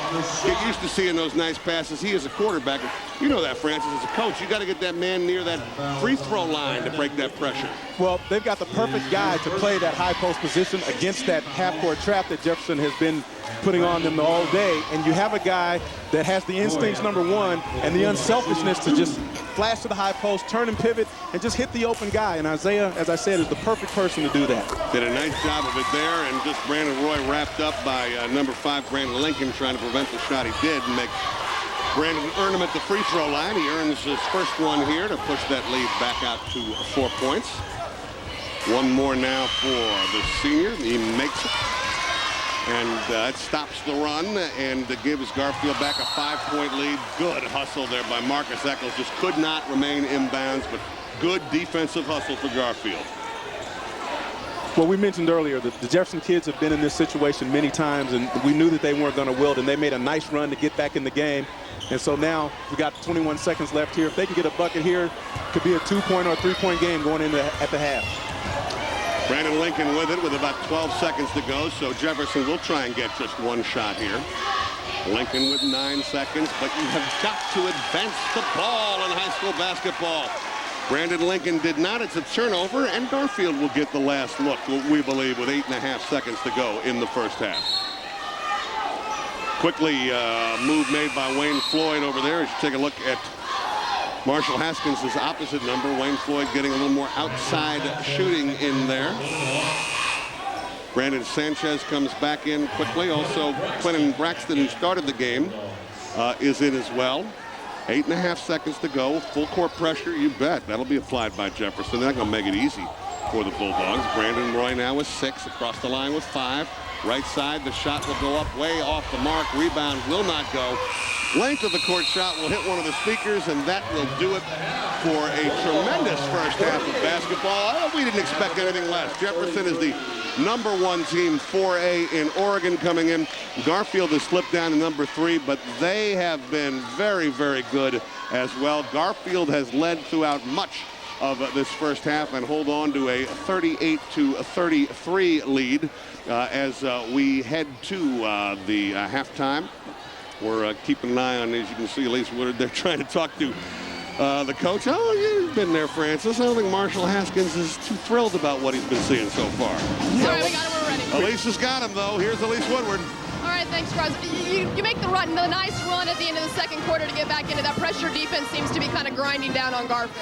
get used to seeing those nice passes. He is a quarterback. You know that, Francis, as a coach. You got to get that man near that free throw line to break that pressure. Well, they've got the perfect guy to play that high post position against that half-court trap that Jefferson has been putting on them all day. And you have a guy that has the instincts, number one, and the unselfishness to just flash to the high post, turn and pivot, and just hit the open guy. And Isaiah, as I said, is the perfect person to do that. Did a nice job of it there, and just Brandon Roy wrapped up by number 5, Brandon Lincoln, trying to prevent the shot he did and make Brandon earn him at the free throw line. He earns his first one here to push that lead back out to 4 points. One more now for the senior. He makes it. And it stops the run and gives Garfield back a 5-point lead. Good hustle there by Marques Echols. Just could not remain in bounds, but good defensive hustle for Garfield. Well, we mentioned earlier that the Jefferson kids have been in this situation many times, and we knew that they weren't going to wilt, and they made a nice run to get back in the game. And so now we got 21 seconds left here. If they can get a bucket here, it could be a 2-point or 3-point game going into at the half. Brandon Lincoln with it with about 12 seconds to go, so Jefferson will try and get just one shot here. Lincoln with 9 seconds, but you have got to advance the ball in high school basketball. Brandon Lincoln did not. It's a turnover, and Garfield will get the last look, we believe, with 8.5 seconds to go in the first half. Quickly, move made by Wayne Floyd over there. As you take a look at Marshall Haskins' opposite number. Wayne Floyd getting a little more outside shooting in there. Brandon Sanchez comes back in quickly. Also, Quentin Braxton, who started the game, is in as well. 8.5 seconds to go. Full court pressure, you bet. That'll be applied by Jefferson. They're not going to make it easy for the Bulldogs. Brandon Roy now with 6, across the line with 5. Right side, the shot will go up way off the mark. Rebound will not go. Length of the court shot will hit one of the speakers, and that will do it for a tremendous first half of basketball. We didn't expect anything less. Jefferson is the #1 team 4A in Oregon coming in. Garfield has slipped down to number 3, but they have been very, very good as well. Garfield has led throughout much of this first half and hold on to a 38-33 lead as we head to the halftime. We're keeping an eye on, as you can see, Elise Woodard. They're trying to talk to the coach. Oh, you've been there, Francis. I don't think Marshall Haskins is too thrilled about what he's been seeing so far. All right, we got him. We're ready. Elise has got him, though. Here's Elise Woodward. All right, thanks, Roz. You make the nice run at the end of the second quarter to get back into that pressure. Defense seems to be kind of grinding down on Garfield.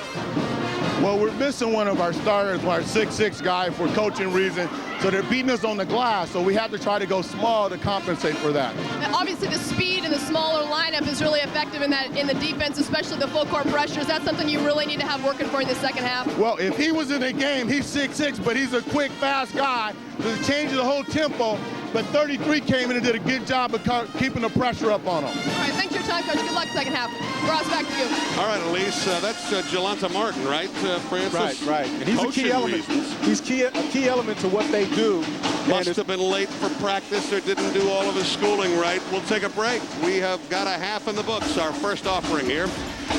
Well, we're missing one of our starters, our 6'6" guy, for coaching reasons. So they're beating us on the glass, so we have to try to go small to compensate for that. And obviously, the speed and the smaller lineup is really effective in the defense, especially the full court pressure. Is that something you really need to have working for in the second half? Well, if he was in a game, he's 6'6", but he's a quick, fast guy. So it changes the whole tempo. But 33 came in and did a good job of keeping the pressure up on him. All right, thanks for your time, Coach. Good luck second half. Ross, back to you. All right, Elise, that's Jelanta Martin, right, Francis? Right. And he's a key element. He's a key element to what they do. Must have been late for practice or didn't do all of his schooling right. We'll take a break. We have got a half in the books. Our first offering here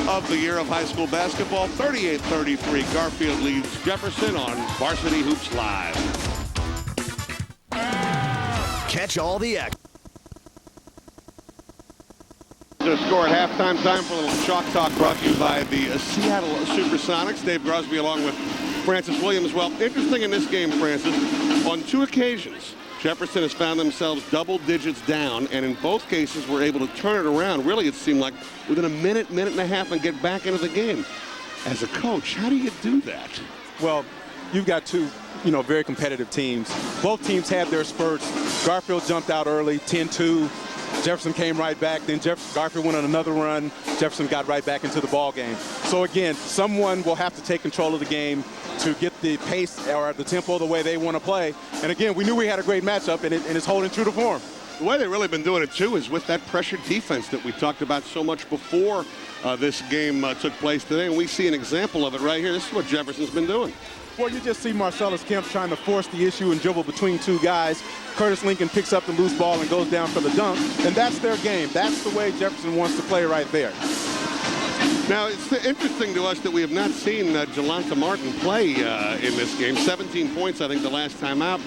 of the year of high school basketball. 38-33. Garfield leads Jefferson on Varsity Hoops Live. Catch all the action. The score at halftime. Time for a little Chalk Talk brought to you by the Seattle Supersonics. Dave Grosby along with Francis Williams. Well, interesting in this game, Francis, on 2 occasions, Jefferson has found themselves double digits down, and in both cases were able to turn it around. Really, it seemed like within a minute and a half and get back into the game. As a coach, how do you do that? Well, you've got 2 very competitive teams. Both teams had their spurts. Garfield jumped out early, 10-2. Jefferson came right back. Then Garfield went on another run. Jefferson got right back into the ball game. So again, someone will have to take control of the game to get the pace or the tempo the way they want to play. And again, we knew we had a great matchup, and it's holding true to form. The way they've really been doing it, too, is with that pressure defense that we talked about so much before this game took place today. And we see an example of it right here. This is what Jefferson's been doing. Well, you just see Marcelus Kemp trying to force the issue and dribble between 2 guys. Curtis Lincoln picks up the loose ball and goes down for the dunk. And that's their game. That's the way Jefferson wants to play right there. Now, it's interesting to us that we have not seen Jelanta Martin play in this game. 17 points, I think, the last time out.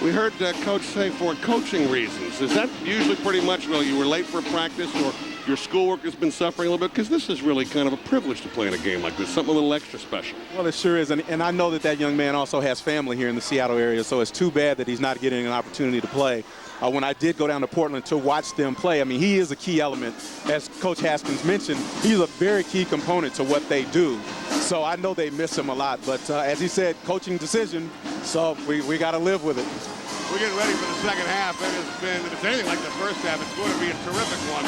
We heard Coach say for coaching reasons. Is that usually pretty much, well, you were late for practice or your schoolwork has been suffering a little bit? Because this is really kind of a privilege to play in a game like this, something a little extra special. Well, it sure is. And I know that young man also has family here in the Seattle area, so it's too bad that he's not getting an opportunity to play. When I did go down to Portland to watch them play, I mean, he is a key element. As Coach Haskins mentioned, he's a very key component to what they do. So I know they miss him a lot. But as he said, coaching decision, so we got to live with it. We're getting ready for the second half. It has been, if it's anything like the first half, it's going to be a terrific one.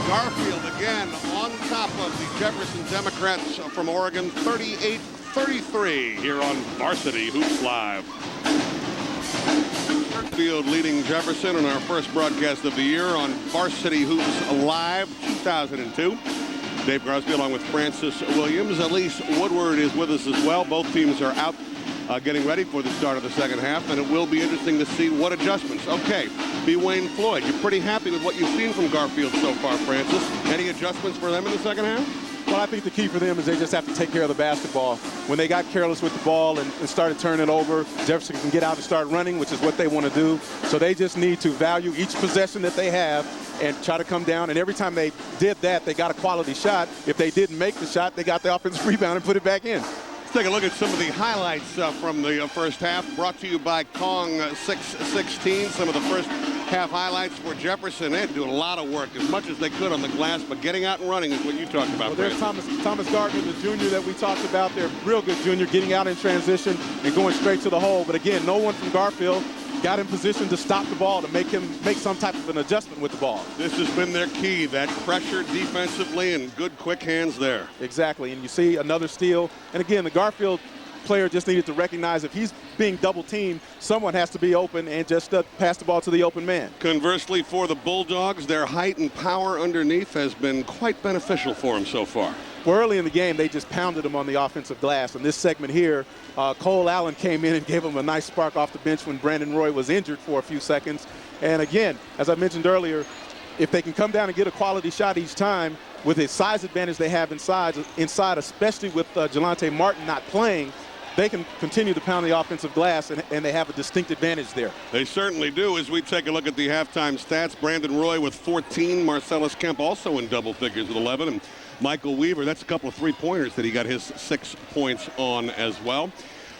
Garfield again on top of the Jefferson Democrats from Oregon, 38-33 here on Varsity Hoops Live. Garfield leading Jefferson on our first broadcast of the year on Varsity Hoops Live 2002. Dave Grosby along with Francis Williams. Elise Woodward is with us as well. Both teams are out getting ready for the start of the second half, and it will be interesting to see what adjustments. Okay, B. Wayne Floyd, you're pretty happy with what you've seen from Garfield so far, Francis. Any adjustments for them in the second half? Well, I think the key for them is they just have to take care of the basketball. When they got careless with the ball and started turning it over, Jefferson can get out and start running, which is what they want to do. So they just need to value each possession that they have and try to come down. And every time they did that, they got a quality shot. If they didn't make the shot, they got the offensive rebound and put it back in. Let's take a look at some of the highlights from the first half, brought to you by Kong 616. Some of the first half highlights for Jefferson. They had to do a lot of work, as much as they could on the glass, but getting out and running is what you talked about. Well, there's Thomas Gardner, the junior that we talked about. They're a real good junior, getting out in transition and going straight to the hole. But again, no one from Garfield got in position to stop the ball, to make him make some type of an adjustment with the ball. This has been their key, that pressure defensively and good quick hands there. Exactly, and you see another steal. And again, the Garfield player just needed to recognize if he's being double teamed, someone has to be open and just pass the ball to the open man. Conversely, for the Bulldogs, their height and power underneath has been quite beneficial for them so far. Well, early in the game, they just pounded them on the offensive glass. In this segment here, Cole Allen came in and gave them a nice spark off the bench when Brandon Roy was injured for a few seconds. And again, as I mentioned earlier, if they can come down and get a quality shot each time with the size advantage they have inside especially with Jelante Martin not playing, they can continue to pound the offensive glass, and they have a distinct advantage there. They certainly do. As we take a look at the halftime stats, Brandon Roy with 14, Marcelus Kemp also in double figures with 11, and Michael Weaver, that's a couple of three-pointers that he got his 6 points on as well.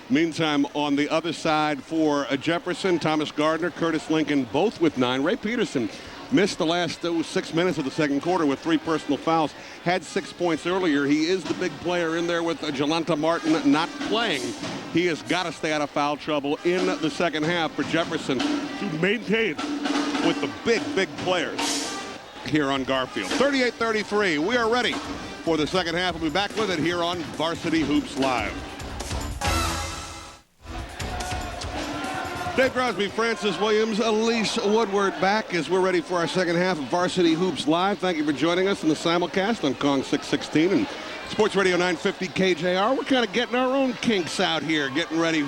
Meantime, on the other side for Jefferson, Thomas Gardner, Curtis Lincoln, both with 9. Ray Peterson missed the last 6 minutes of the second quarter with 3 personal fouls. Had 6 points earlier. He is the big player in there with Jelante Martin not playing. He has got to stay out of foul trouble in the second half for Jefferson to maintain with the big players here on Garfield. 38-33. We are ready for the second half. We'll be back with it here on Varsity Hoops Live. Dave Grosby, Francis Williams, Elise Woodward back as we're ready for our second half of Varsity Hoops Live. Thank you for joining us in the simulcast on Kong 616 and Sports Radio 950 KJR. We're kind of getting our own kinks out here, getting ready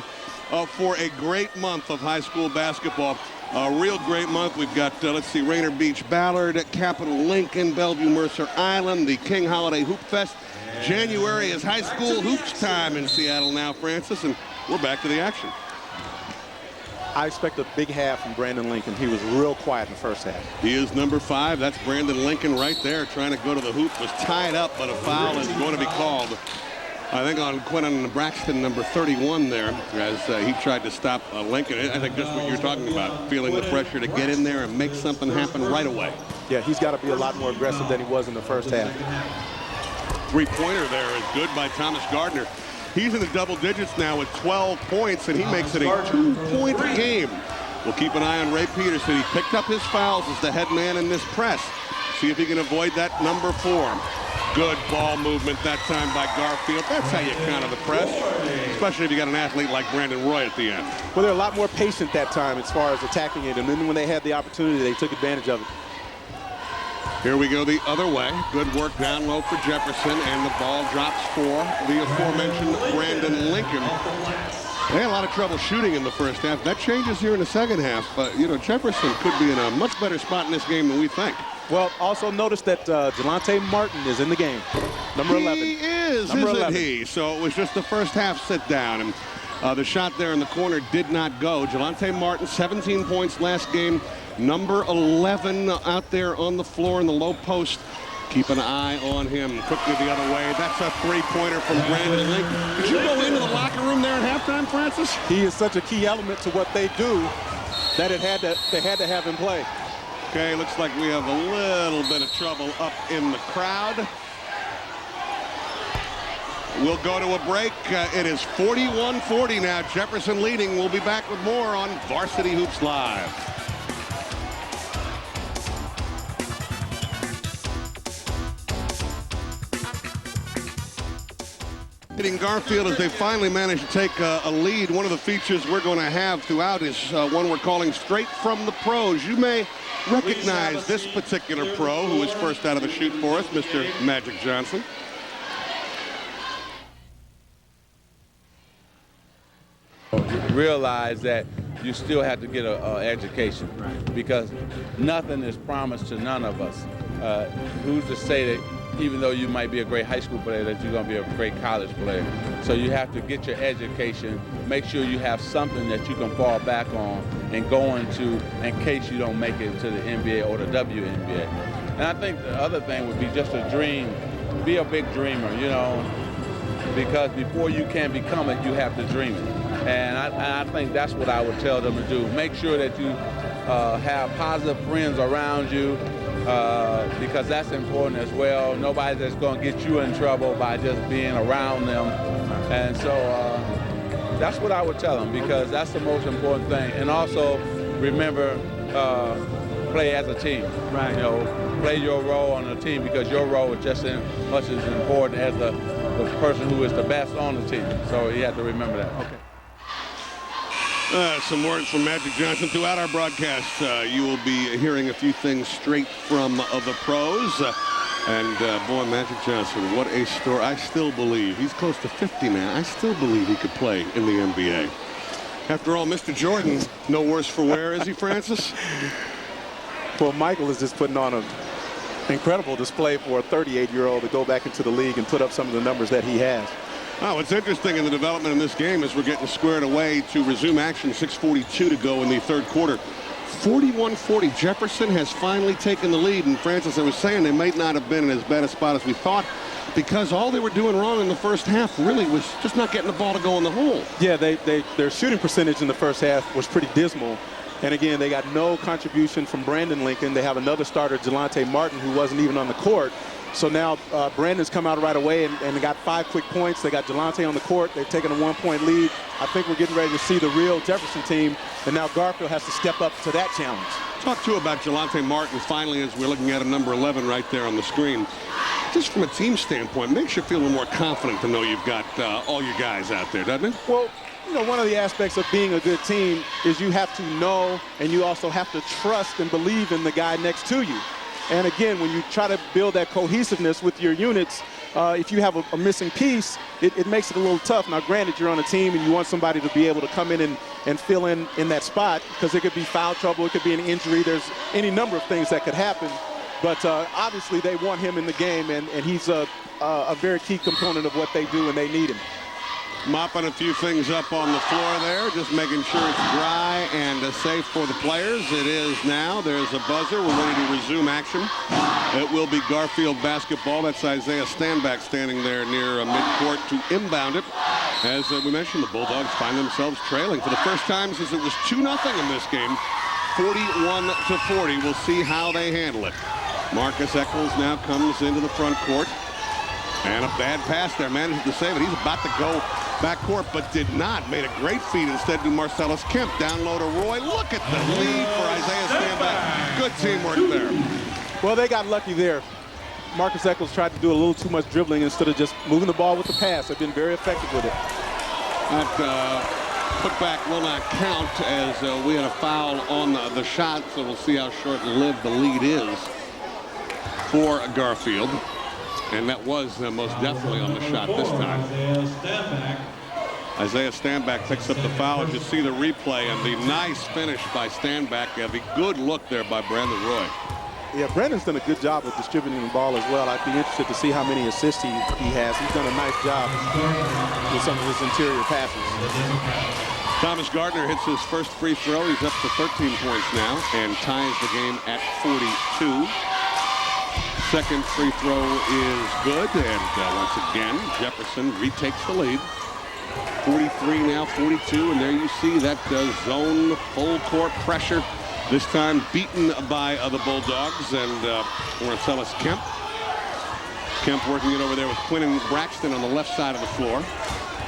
for a great month of high school basketball. A real great month. We've got, let's see, Rainier Beach, Ballard, Capital Lincoln, Bellevue, Mercer Island, the King Holiday Hoop Fest. January is high school hoops time in Seattle now, Francis, and we're back to the action. I expect a big half from Brandon Lincoln. He was real quiet in the first half. He is number 5. That's Brandon Lincoln right there trying to go to the hoop. Was tied up, but a foul is going to be called, I think, on Quentin Braxton, number 31 there, as he tried to stop Lincoln. I think that's what you're talking about, feeling the pressure to get in there and make something happen right away. Yeah, he's got to be a lot more aggressive than he was in the first half. Three-pointer there is good by Thomas Gardner. He's in the double digits now with 12 points, and he makes it a 2-point game. We'll keep an eye on Ray Peterson. He picked up his fouls as the head man in this press. See if he can avoid that number 4. Good ball movement that time by Garfield. That's how you counter the press, especially if you got an athlete like Brandon Roy at the end. Well, they're a lot more patient that time as far as attacking it, and then when they had the opportunity, they took advantage of it. Here we go the other way. Good work down low for Jefferson, and the ball drops for the aforementioned Brandon Lincoln. They had a lot of trouble shooting in the first half. That changes here in the second half. You know, Jefferson could be in a much better spot in this game than we think. Well, also notice that Jelante Martin is in the game. Number 11. He is, number isn't 11. he? So it was just the first half sit down, and the shot there in the corner did not go. Jelante Martin, 17 points last game. Number 11 out there on the floor in the low post. Keep an eye on him. Quickly the other way. That's a three-pointer from Brandon Lincoln. Did you go into the locker room there at halftime, Francis? He is such a key element to what they do that they had to have him play. Okay, looks like we have a little bit of trouble up in the crowd. We'll go to a break. It is 41-40 now. Jefferson leading. We'll be back with more on Varsity Hoops Live. Hitting Garfield as they finally managed to take a lead. One of the features we're going to have throughout is one we're calling Straight from the Pros. You may recognize this particular pro who was first out of the chute for us, Mr. Magic Johnson. Realize that you still have to get an education, because nothing is promised to none of us. Who's to say that even though you might be a great high school player, that you're going to be a great college player? So you have to get your education, make sure you have something that you can fall back on and go into in case you don't make it to the NBA or the WNBA. And I think the other thing would be just a dream. Be a big dreamer, you know, because before you can become it, you have to dream it. And I think that's what I would tell them to do. Make sure that you have positive friends around you, because that's important as well. Nobody's just going to get you in trouble by just being around them. And so that's what I would tell them, because that's the most important thing. And also remember, play as a team. Right. You know, play your role on the team, because your role is just as much as important as the person who is the best on the team. So you have to remember that. Okay. Some words from Magic Johnson throughout our broadcast. You will be hearing a few things straight from the pros. Boy, Magic Johnson, what a story. I still believe, he's close to 50 now, I still believe he could play in the NBA. After all, Mr. Jordan, no worse for wear, is he, Francis? Well, Michael is just putting on an incredible display for a 38-year-old to go back into the league and put up some of the numbers that he has. Oh, what's interesting in the development in this game is we're getting squared away to resume action. 6:42 to go in the third quarter. 41-40. Jefferson has finally taken the lead. And Francis, I was saying they might not have been in as bad a spot as we thought, because all they were doing wrong in the first half really was just not getting the ball to go in the hole. Yeah, their shooting percentage in the first half was pretty dismal. And again, they got no contribution from Brandon Lincoln. They have another starter, Jelante Martin, who wasn't even on the court. So now Brandon's come out right away and they got 5 quick points. They got Jelante on the court. They've taken a 1-point lead. I think we're getting ready to see the real Jefferson team. And now Garfield has to step up to that challenge. Talk too about Jelante Martin finally, as we're looking at a number 11 right there on the screen. Just from a team standpoint, makes you feel a little more confident to know you've got all your guys out there, doesn't it? Well, you know, one of the aspects of being a good team is you have to know, and you also have to trust and believe in the guy next to you. And again, when you try to build that cohesiveness with your units, if you have a missing piece, it makes it a little tough. Now, granted, you're on a team and you want somebody to be able to come in and fill in that spot, because it could be foul trouble, it could be an injury, there's any number of things that could happen. But obviously they want him in the game, and he's a very key component of what they do, and they need him. Mopping a few things up on the floor there, just making sure it's dry and safe for the players. It is now. There's a buzzer. We're ready to resume action. It will be Garfield basketball. That's Isaiah Stanback standing there near midcourt to inbound it. As we mentioned, the Bulldogs find themselves trailing for the first time since it was 2-0 in this game. 41-40. We'll see how they handle it. Marques Echols now comes into the front court. And a bad pass there, managed to save it. He's about to go backcourt, but did not. Made a great feed instead to Marcelus Kemp. Down low to Roy. Look at the lead for Isaiah Stanback. Good teamwork there. Well, they got lucky there. Marques Echols tried to do a little too much dribbling instead of just moving the ball with the pass. They've been very effective with it. That putback will not count, as we had a foul on the shot, so we'll see how short-lived the lead is for Garfield. And that was most definitely on the shot this time. Isaiah Stanback picks up the foul. As you see the replay, and the nice finish by Stanback. The good look there by Brandon Roy. Yeah, Brandon's done a good job of distributing the ball as well. I'd be interested to see how many assists he has. He's done a nice job with some of his interior passes. Thomas Gardner hits his first free throw. He's up to 13 points now and ties the game at 42. Second free throw is good, and once again, Jefferson retakes the lead. 43 now, 42, and there you see that zone full court pressure. This time beaten by the Bulldogs and Marcelus Kemp. Kemp working it over there with Quinn Braxton on the left side of the floor.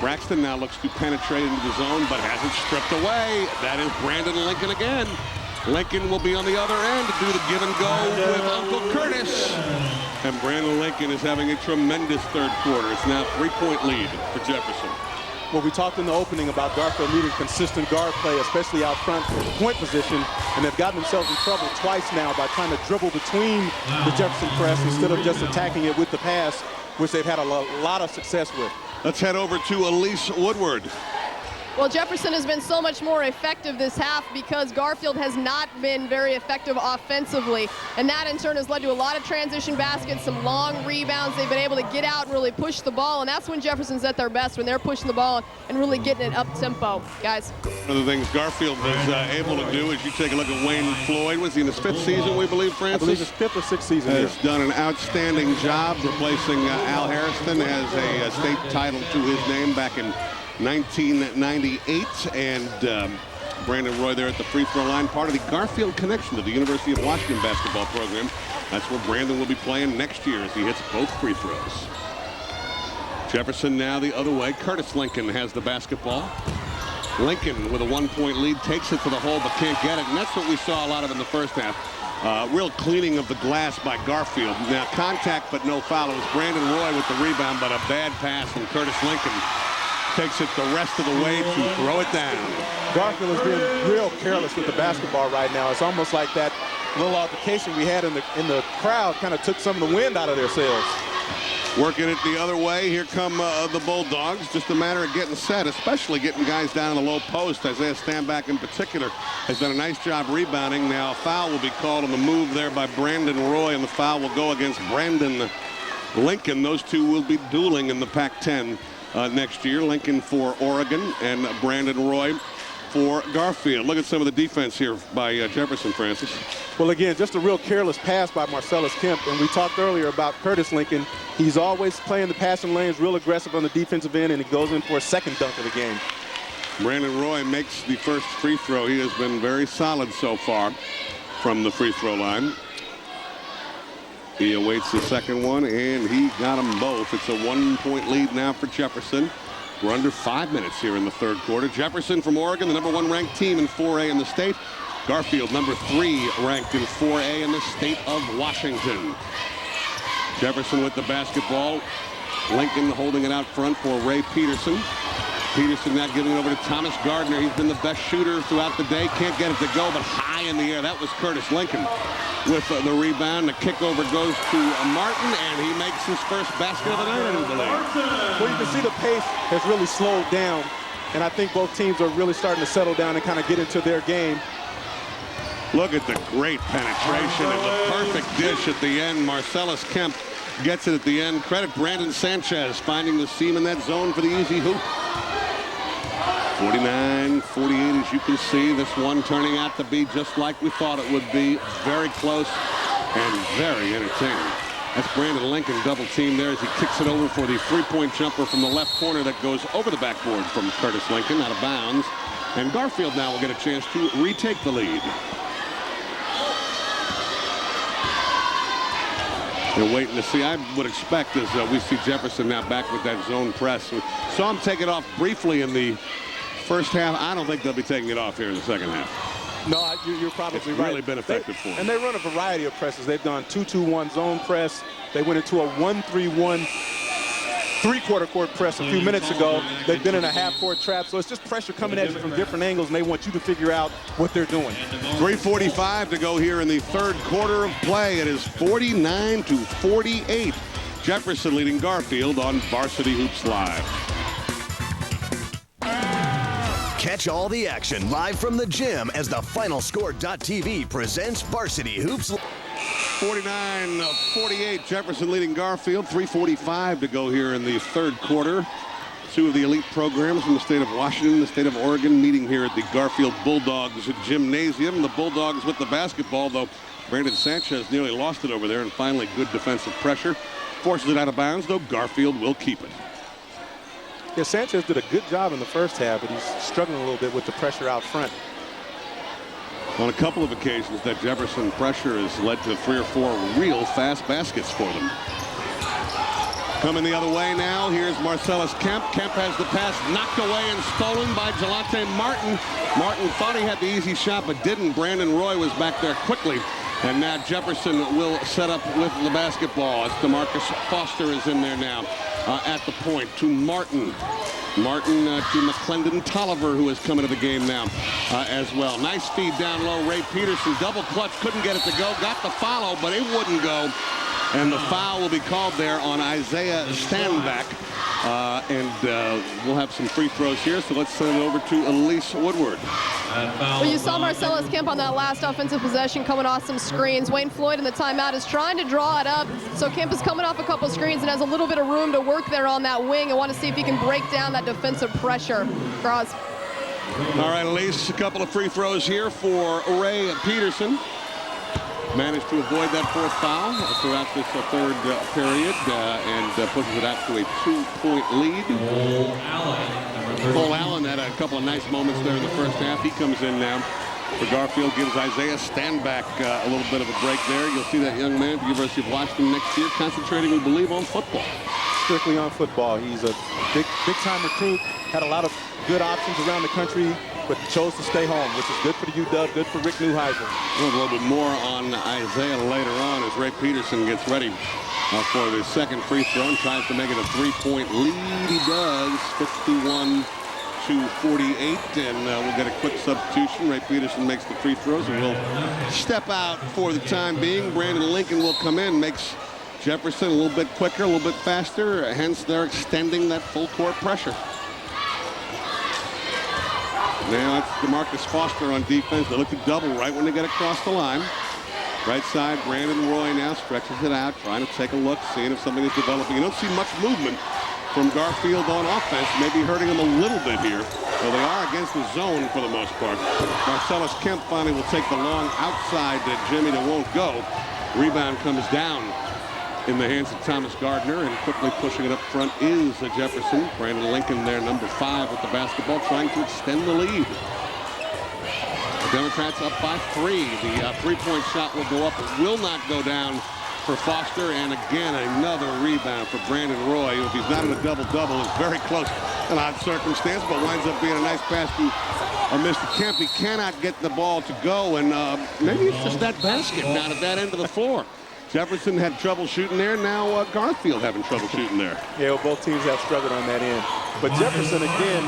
Braxton now looks to penetrate into the zone, but has it stripped away. That is Brandon Lincoln again. Lincoln will be on the other end to do the give and go with Uncle Curtis. And Brandon Lincoln is having a tremendous third quarter. It's now a 3-point lead for Jefferson. Well, we talked in the opening about Garfield needing consistent guard play, especially out front in the point position, and they've gotten themselves in trouble twice now by trying to dribble between the Jefferson press instead of just attacking it with the pass, which they've had a lot of success with. Let's head over to Elise Woodward. Well, Jefferson has been so much more effective this half because Garfield has not been very effective offensively. And that in turn has led to a lot of transition baskets, some long rebounds. They've been able to get out and really push the ball. And that's when Jefferson's at their best, when they're pushing the ball and really getting it up tempo, guys. One of the things Garfield was able to do is you take a look at Wayne Floyd. Was he in his 5th season, we believe, Francis? I believe his 5th or 6th season. Has done an outstanding job replacing Al Harrison, has a state title to his name back in 1998, and Brandon Roy there at the free throw line, part of the Garfield connection to the University of Washington basketball program. That's where Brandon will be playing next year as he hits both free throws. Jefferson now the other way. Curtis Lincoln has the basketball. Lincoln with a 1-point lead takes it to the hole but can't get it, and that's what we saw a lot of in the first half. Real cleaning of the glass by Garfield. Now contact but no foul. It was Brandon Roy with the rebound, but a bad pass from Curtis Lincoln. Takes it the rest of the way to throw it down. Garfield has been real careless with the basketball right now. It's almost like that little altercation we had in the crowd kind of took some of the wind out of their sails. Working it the other way. Here come the Bulldogs. Just a matter of getting set, especially getting guys down in the low post. Isaiah Stanback in particular has done a nice job rebounding. Now a foul will be called on the move there by Brandon Roy, and the foul will go against Brandon Lincoln. Those two will be dueling in the Pac-10 next year. Lincoln for Oregon and Brandon Roy for Garfield. Look at some of the defense here by Jefferson, Francis. Well, again, just a real careless pass by Marcelus Kemp. And we talked earlier about Curtis Lincoln. He's always playing the passing lanes, real aggressive on the defensive end, and he goes in for a second dunk of the game. Brandon Roy makes the first free throw. He has been very solid so far from the free throw line. He awaits the second one, and he got them both. It's a 1-point lead now for Jefferson. We're under 5 minutes here in the third quarter. Jefferson from Oregon, the #1 ranked team in 4A in the state. Garfield, #3 ranked in 4A in the state of Washington. Jefferson with the basketball. Lincoln holding it out front for Ray Peterson. Peterson now giving it over to Thomas Gardner. He's been the best shooter throughout the day. Can't get it to go, but high in the air. That was Curtis Lincoln with the rebound. The kickover goes to Martin, and he makes his first basket of the night, I believe. Well, you can see the pace has really slowed down, and I think both teams are really starting to settle down and kind of get into their game. Look at the great penetration and the perfect dish at the end. Marcelus Kemp gets it at the end. Credit Brandon Sanchez finding the seam in that zone for the easy hoop. 49-48, as you can see. This one turning out to be just like we thought it would be. Very close and very entertaining. That's Brandon Lincoln double team there as he kicks it over for the three-point jumper from the left corner that goes over the backboard from Curtis Lincoln, out of bounds. And Garfield now will get a chance to retake the lead. They're waiting to see. I would expect as we see Jefferson now back with that zone press. We saw him take it off briefly in the first half. I don't think they'll be taking it off here in the second half. No, you're probably right. It's really been effective for them. And they run a variety of presses. They've done 2-2-1 zone press. They went into a 1-3-1 three-quarter court press a few minutes ago. They've been in a half-court trap. So it's just pressure coming at you from different angles, and they want you to figure out what they're doing. 3:45 to go here in the third quarter of play. It is 49-48. Jefferson leading Garfield on Varsity Hoops Live. Catch all the action live from the gym as the FinalScore.tv presents Varsity Hoops. 49-48, Jefferson leading Garfield. 3:45 to go here in the third quarter. Two of the elite programs from the state of Washington, the state of Oregon, meeting here at the Garfield Bulldogs Gymnasium. The Bulldogs with the basketball, though Brandon Sanchez nearly lost it over there, and finally good defensive pressure. Forces it out of bounds, though Garfield will keep it. Yeah, Sanchez did a good job in the first half, but he's struggling a little bit with the pressure out front. On a couple of occasions, that Jefferson pressure has led to 3 or 4 real fast baskets for them. Coming the other way now, here's Marcelus Kemp. Kemp has the pass knocked away and stolen by Jelante Martin. Martin thought he had the easy shot, but didn't. Brandon Roy was back there quickly And now Jefferson will set up with the basketball as DeMarcus Foster is in there now at the point to Martin. Martin to McClendon Tolliver, who is coming to the game now as well. Nice feed down low. Ray Peterson, double clutch, couldn't get it to go. Got the follow, but it wouldn't go. And the foul will be called there on Isaiah Stanback. We'll have some free throws here, so let's send it over to Elise Woodward. Well, you saw Marcelus Kemp on that last offensive possession coming off some screens. Wayne Floyd in the timeout is trying to draw it up. So Kemp is coming off a couple screens and has a little bit of room to work there on that wing. I want to see if he can break down that defensive pressure. Groz. All right, Elise, a couple of free throws here for Ray Peterson. Managed to avoid that fourth foul throughout this third period and pushes it out to a 2-point lead. Cole Allen had a couple of nice moments there in the first half. He comes in now for Garfield, gives Isaiah Stanback a little bit of a break there. You'll see that young man at the University of Washington next year concentrating, we believe, on football. Strictly on football. He's a big-time recruit, had a lot of good options around the country, but chose to stay home, which is good for the UW, good for Rick Neuheisel. A little bit more on Isaiah later on as Ray Peterson gets ready for the second free throw and tries to make it a 3-point lead. He does, 51-48, and we'll get a quick substitution. Ray Peterson makes the free throws, and we'll step out for the time being. Brandon Lincoln will come in, makes Jefferson a little bit quicker, a little bit faster, hence they're extending that full court pressure. Now it's DeMarcus Foster on defense. They look to double right when they get across the line. Right side, Brandon Roy now stretches it out, trying to take a look, seeing if something is developing. You don't see much movement from Garfield on offense, maybe hurting them a little bit here. Well, they are against the zone for the most part. Marcelus Kemp finally will take the long outside to Jimmy that won't go. Rebound comes down in the hands of Thomas Gardner, and quickly pushing it up front is Jefferson. Brandon Lincoln there, number 5 with the basketball, trying to extend the lead. The Democrats up by 3. The three-point shot will go up. It will not go down for Foster, and again another rebound for Brandon Roy, who, if he's not in a double-double, is very close. An odd circumstance, but winds up being a nice pass to Mr. Kemp. He cannot get the ball to go, and maybe it's just that basket down at that end of the floor. Jefferson had trouble shooting there. Now Garfield having trouble shooting there. Yeah, well, both teams have struggled on that end. But Jefferson, again,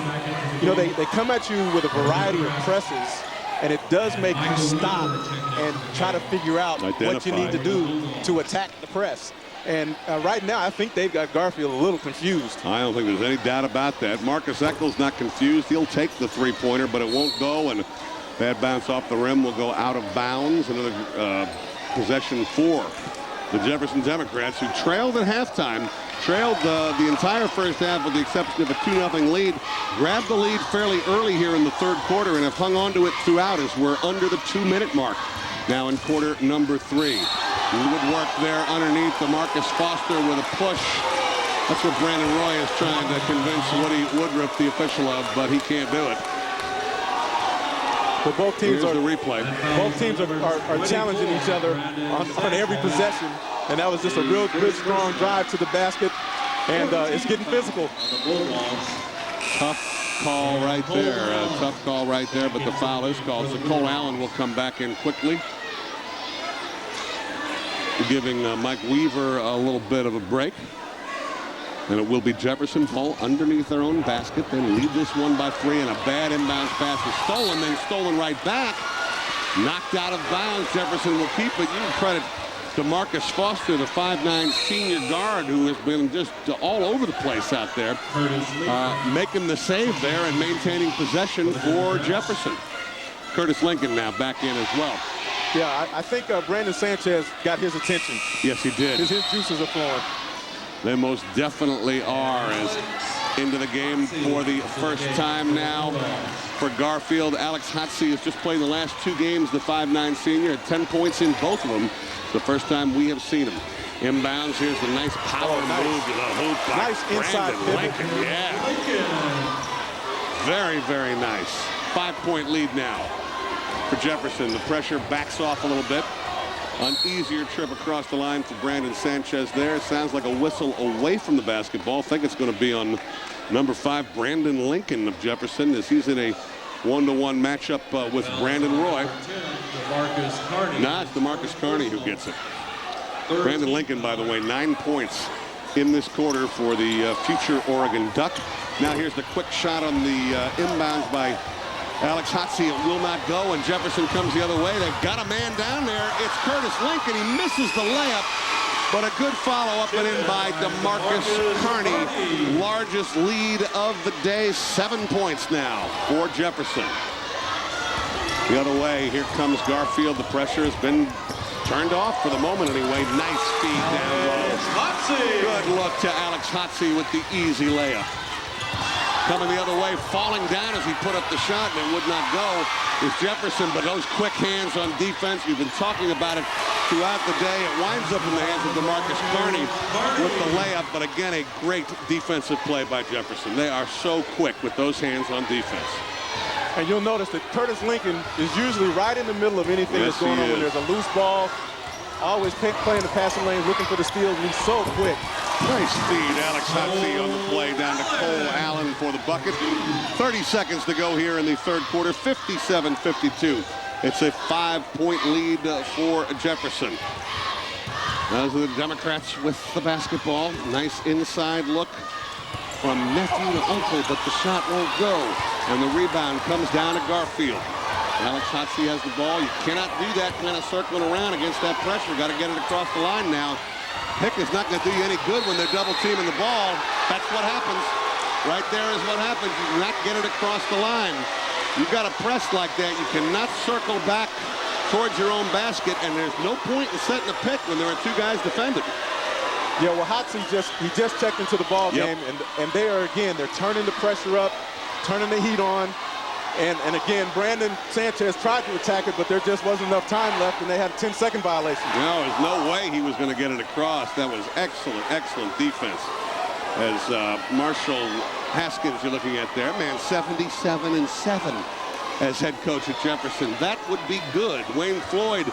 you know, they come at you with a variety of presses, and it does make you stop and try to figure out what you need to do to attack the press. And right now, I think they've got Garfield a little confused. I don't think there's any doubt about that. Marques Echols not confused. He'll take the three-pointer, but it won't go, and that bounce off the rim will go out of bounds. Another possession for the Jefferson Democrats, who trailed at halftime, trailed the entire first half with the exception of a 2-0 lead, grabbed the lead fairly early here in the third quarter and have hung on to it throughout as we're under the 2-minute mark now in quarter number 3. Good work there underneath the Marcus Foster with a push. That's what Brandon Roy is trying to convince Woody Woodruff, the official, of, but he can't do it. But both teams are the replay. Both teams are challenging each other on every possession, and that was just a real good, strong drive to the basket, and it's getting physical. Tough call right there. Tough call right there, but the foul is called. So Cole Allen will come back in quickly, giving Mike Weaver a little bit of a break. And it will be Jefferson ball underneath their own basket. They lead this one by 3, and a bad inbounds pass is stolen, then stolen right back. Knocked out of bounds. Jefferson will keep it. You can credit DeMarcus Foster, the 5'9" senior guard, who has been just all over the place out there, making the save there and maintaining possession for Jefferson. Curtis Lincoln now back in as well. Yeah, I think Brandon Sanchez got his attention. Yes, he did. His juices are flowing. They most definitely are, as into the game for the first time now for Garfield. Alex Hotsey has just played the last 2 games, the 5'9" senior, had 10 points in both of them. The first time we have seen him. Inbounds, here's the nice power move to the hoop by nice inside Lincoln. Yeah. Very, very nice. 5-point lead now for Jefferson. The pressure backs off a little bit. An easier trip across the line for Brandon Sanchez there. It sounds like a whistle away from the basketball. I think it's going to be on number 5, Brandon Lincoln of Jefferson, as he's in a 1-to-1 matchup with Brandon Roy. Nah, it's DeMarcus Carney who gets it. Brandon Lincoln, by the way, 9 points in this quarter for the future Oregon Duck. Now here's the quick shot on the inbounds by Alex Hotsey. It will not go, and Jefferson comes the other way. They've got a man down there. It's Curtis Lincoln. He misses the layup, but a good follow-up and in by DeMarcus Carney. Largest lead of the day, 7 points now for Jefferson. The other way, here comes Garfield. The pressure has been turned off for the moment anyway. Nice feed down low. Good look to Alex Hotsey with the easy layup. Coming the other way, falling down as he put up the shot, and it would not go, is Jefferson. But those quick hands on defense, we've been talking about it throughout the day. It winds up in the hands of DeMarcus Carney with the layup, but again, a great defensive play by Jefferson. They are so quick with those hands on defense. And you'll notice that Curtis Lincoln is usually right in the middle of anything that's going on when there's a loose ball. Always playing the passing lane, looking for the steals, and he's so quick. Nice feed, Alex Hotsey on the play down to Cole Allen for the bucket. 30 seconds to go here in the third quarter, 57-52. It's a 5-point lead for Jefferson. Those are the Democrats with the basketball. Nice inside look from nephew to uncle, but the shot won't go. And the rebound comes down to Garfield. Alex Hotsey has the ball. You cannot do that kind of circling around against that pressure. Got to get it across the line now. Pick is not going to do you any good when they're double teaming the ball. That's what happens. Right there is what happens. You cannot get it across the line. You've got to press like that. You cannot circle back towards your own basket, and there's no point in setting a pick when there are two guys defending. Yeah, well, Hotsey just checked into the ball game, and they are, again, they're turning the pressure up, turning the heat on. And again, Brandon Sanchez tried to attack it, but there just wasn't enough time left, and they had a 10-second violation. No, there's no way he was going to get it across. That was excellent, excellent defense. As Marshall Haskins, you're looking at there, man, 77-7 as head coach at Jefferson. That would be good. Wayne Floyd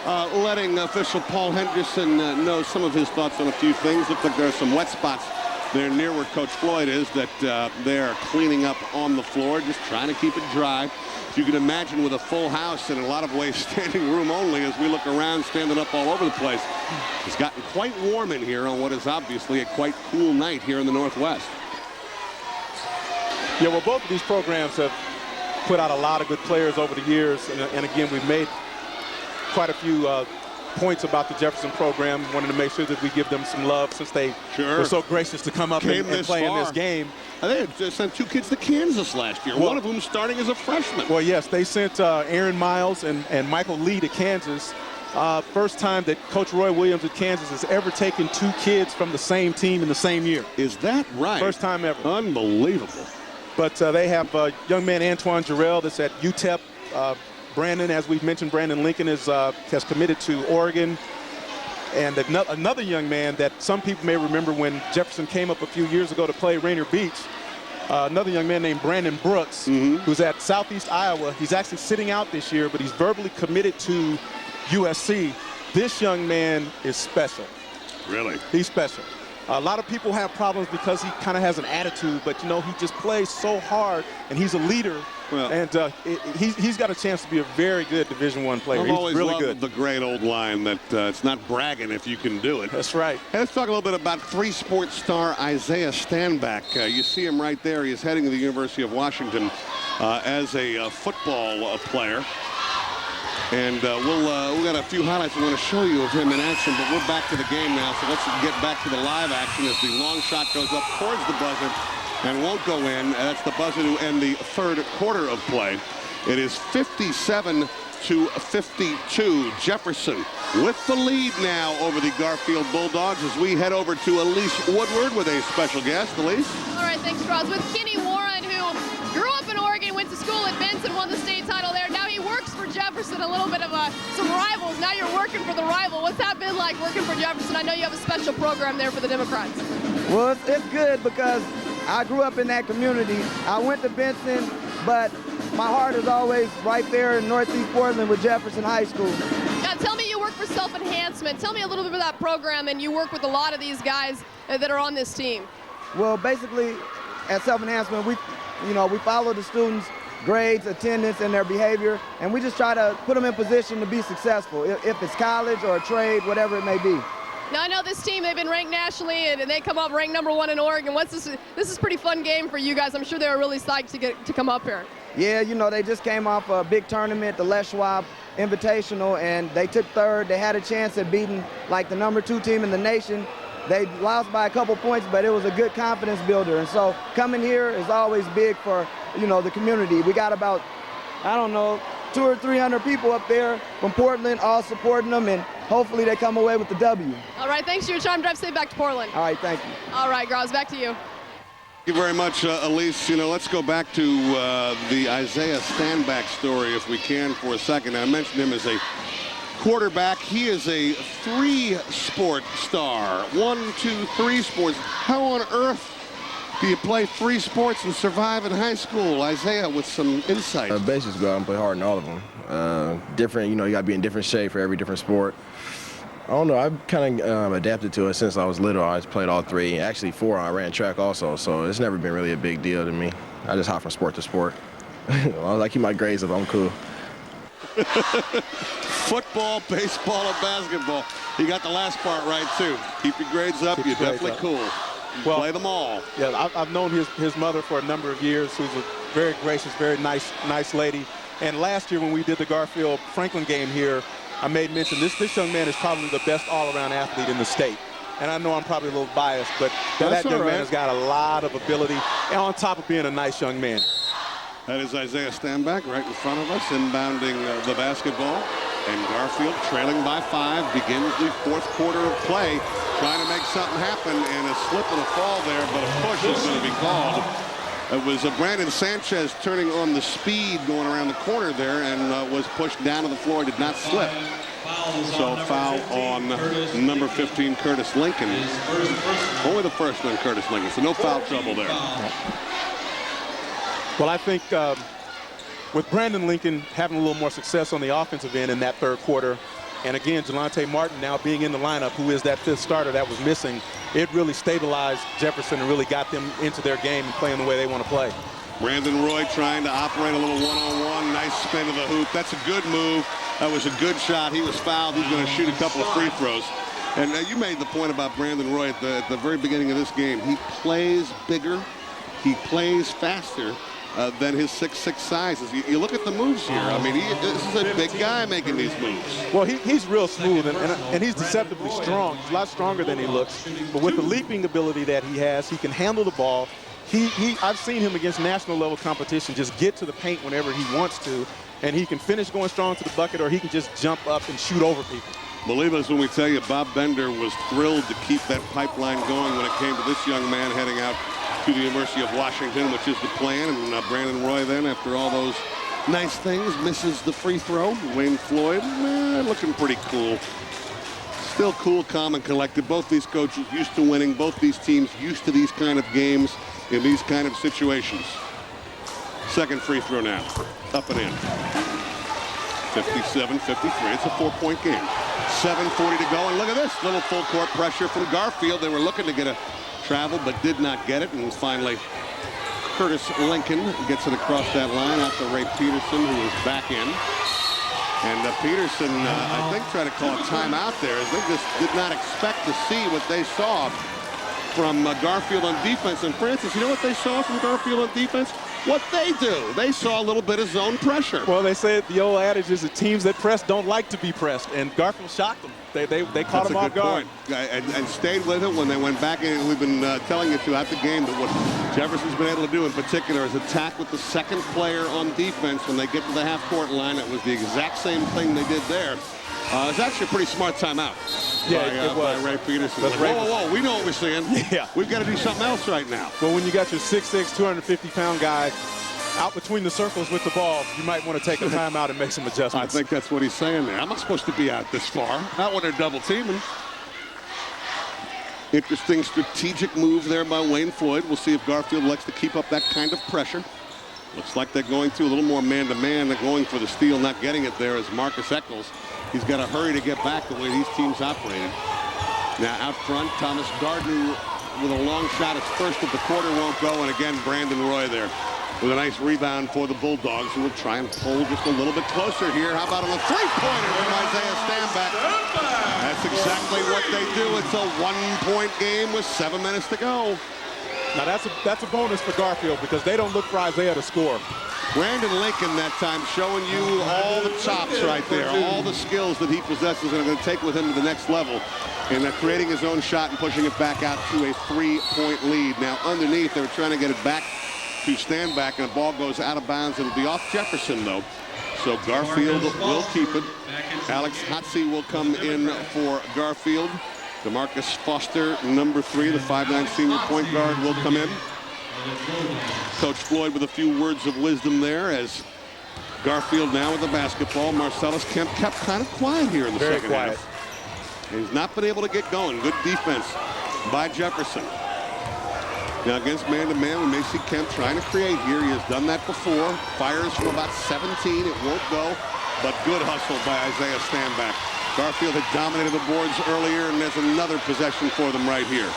letting official Paul Henderson know some of his thoughts on a few things. Looks like there are some wet spots there near where Coach Floyd is that they're cleaning up on the floor, just trying to keep it dry. As you can imagine, with a full house and in a lot of ways standing room only, as we look around, standing up all over the place. It's gotten quite warm in here on what is obviously a quite cool night here in the Northwest. Yeah, well, both of these programs have put out a lot of good players over the years, and again, we've made quite a few points about the Jefferson program. Wanted to make sure that we give them some love since they were so gracious to come up and play in this game. They had sent 2 kids to Kansas last year, one of whom starting as a freshman. Well, yes, they sent Aaron Miles and Michael Lee to Kansas. First time that Coach Roy Williams at Kansas has ever taken 2 kids from the same team in the same year. Is that right? First time ever. Unbelievable. But they have young man Antoine Jarrell that's at UTEP. Brandon, as we've mentioned, Brandon Lincoln has committed to Oregon. And another young man that some people may remember when Jefferson came up a few years ago to play Rainier Beach, another young man named Brandon Brooks, who's at Southeast Iowa. He's actually sitting out this year, but he's verbally committed to USC. This young man is special. Really? He's special. A lot of people have problems because he kind of has an attitude, but, you know, he just plays so hard, and he's a leader. Well, and he's got a chance to be a very good Division I player. I've he's always really loved good. The great old line that it's not bragging if you can do it. That's right. Hey, let's talk a little bit about 3-sport star Isaiah Stanback. You see him right there. He is heading to the University of Washington as a football player. And we'll got a few highlights we want to show you of him in action, but we're back to the game now, so let's get back to the live action as the long shot goes up towards the buzzer and won't go in. That's the buzzer to end the third quarter of play. It is 57-52. Jefferson with the lead now over the Garfield Bulldogs as we head over to Elise Woodward with a special guest. Elise? All right, thanks, Ross. With Kenny Warren, who grew up in Oregon, went to school at Benson, won the state title there. Now he works for Jefferson, a little bit of some rivals. Now you're working for the rival. What's that been like working for Jefferson? I know you have a special program there for the Democrats. Well, it's good because I grew up in that community. I went to Benson, but my heart is always right there in Northeast Portland with Jefferson High School. Now, tell me you work for self-enhancement. Tell me a little bit about that program, and you work with a lot of these guys that are on this team. Well, basically, at self-enhancement, we follow the students grades, attendance, and their behavior, and we just try to put them in position to be successful, if it's college or a trade, whatever it may be. Now, I know this team, they've been ranked nationally, and they come up ranked #1 in Oregon. This is a pretty fun game for you guys. I'm sure they were really psyched to come up here. Yeah, you know, they just came off a big tournament, the Les Schwab Invitational, and they took third. They had a chance at beating, like, the #2 team in the nation. They lost by a couple points, but it was a good confidence builder. And so coming here is always big for, you know, the community. We got about, I don't know, 200 or 300 people up there from Portland, all supporting them, and hopefully they come away with the W. All right, thanks for your time. Drive safe back to Portland. All right, thank you. All right, Groz, back to you. Thank you very much, Elise. You know, let's go back to the Isaiah Stanback story, if we can, for a second. I mentioned him as a quarterback. He is a 3-sport star. 1, 2, 3 sports. How on earth do you play 3 sports and survive in high school? Isaiah with some insight. Basically, just go out and play hard in all of them. Different, you know, you got to be in different shape for every different sport. I don't know. I've kind of adapted to it since I was little. I just played all 3. Actually, 4, I ran track also, so it's never been really a big deal to me. I just hop from sport to sport. As long as I keep my grades up, I'm cool. Football, baseball, and basketball. You got the last part right, too. Keep your grades up. You're definitely cool. Well, play them all. Yeah, I've known his mother for a number of years, who's a very gracious, very nice lady. And last year when we did the Garfield Franklin game here, I made mention this young man is probably the best all-around athlete in the state. And I know I'm probably a little biased, but that young man has got a lot of ability, and on top of being a nice young man. That is Isaiah Stanback right in front of us, inbounding the basketball. And Garfield, trailing by 5, begins the 4th quarter of play, trying to make something happen, and a slip and a fall there, but a push is going to be called. It was Brandon Sanchez turning on the speed going around the corner there and was pushed down to the floor, did not slip. So foul on number 15, Curtis Lincoln. Only the first on Curtis Lincoln, so no foul trouble there. Well, I think with Brandon Lincoln having a little more success on the offensive end in that 3rd quarter, and again, Jelante Martin now being in the lineup, who is that 5th starter that was missing, it really stabilized Jefferson and really got them into their game and playing the way they want to play. Brandon Roy trying to operate a little one-on-one. Nice spin to the hoop. That's a good move. That was a good shot. He was fouled. He's going to shoot a couple of free throws. And you made the point about Brandon Roy at the very beginning of this game. He plays bigger. He plays faster than his 6'6" size. You look at the moves here. I mean, this is a big guy making these moves. Well, he's real smooth, and he's deceptively strong. He's a lot stronger than he looks. But with the leaping ability that he has, he can handle the ball. I've seen him against national level competition just get to the paint whenever he wants to, and he can finish going strong to the bucket, or he can just jump up and shoot over people. Believe us when we tell you Bob Bender was thrilled to keep that pipeline going when it came to this young man heading out to the University of Washington, which is the plan. And Brandon Roy then, after all those nice things, misses the free throw. Wayne Floyd, looking pretty cool. Still cool, calm, and collected. Both these coaches used to winning. Both these teams used to these kind of games in these kind of situations. Second free throw now. Up and in. 57-53. It's a 4-point game. 7:40 to go. And look at this. Little full court pressure from Garfield. They were looking to get a travel, but did not get it. And finally, Curtis Lincoln gets it across that line out to Ray Peterson, who is back in. And Peterson, I think, tried to call a timeout there, as they just did not expect to see what they saw from Garfield on defense. And Francis, you know what they saw from Garfield on defense? What they do. They saw a little bit of zone pressure. Well, they say the old adage is that teams that press don't like to be pressed, and Garfield shocked them. They caught him off guard. And stayed with it when they went back in. We've been telling you throughout the game that what Jefferson's been able to do in particular is attack with the second player on defense when they get to the half-court line. It was the exact same thing they did there. It was actually a pretty smart timeout. Yeah, it was. By Ray Peterson. Whoa, we know what we're seeing. Yeah. We've got to do something else right now. Well, when you got your 6'6", 250-pound guy out between the circles with the ball, you might want to take a timeout and make some adjustments. I think that's what he's saying there. I'm not supposed to be out this far. Not when they're double teaming. Interesting strategic move there by Wayne Floyd. We'll see if Garfield likes to keep up that kind of pressure. Looks like they're going to a little more man-to-man. They're going for the steal, not getting it there is Marques Echols. He's got to hurry to get back the way these teams operated. Now out front, Thomas Gardner with a long shot. It's first of the quarter, won't go. And again, Brandon Roy there with a nice rebound for the Bulldogs, who will try and pull just a little bit closer here. How about on a three-pointer from Isaiah Stanback? That's exactly what they do. It's a one-point game with 7 minutes to go. Now that's a bonus for Garfield because they don't look for Isaiah to score. Brandon Lincoln that time showing you all the chops right there, all the skills that he possesses and are going to take with him to the next level. And creating his own shot and pushing it back out to a 3-point lead. Now underneath, they were trying to get it back to Stanback, and the ball goes out of bounds. It'll be off Jefferson, though. So Garfield will keep it. Alex Hotsey will come in for Garfield. DeMarcus Foster, number 3, the 5'9" senior point guard, will come in. Coach Floyd with a few words of wisdom there as Garfield now with the basketball. Marcelus Kemp kept kind of quiet here in the second half. He's not been able to get going. Good defense by Jefferson. Now against man-to-man, we may see Kemp trying to create here. He has done that before. Fires from about 17. It won't go, but good hustle by Isaiah Stanback. Garfield had dominated the boards earlier, and there's another possession for them right here.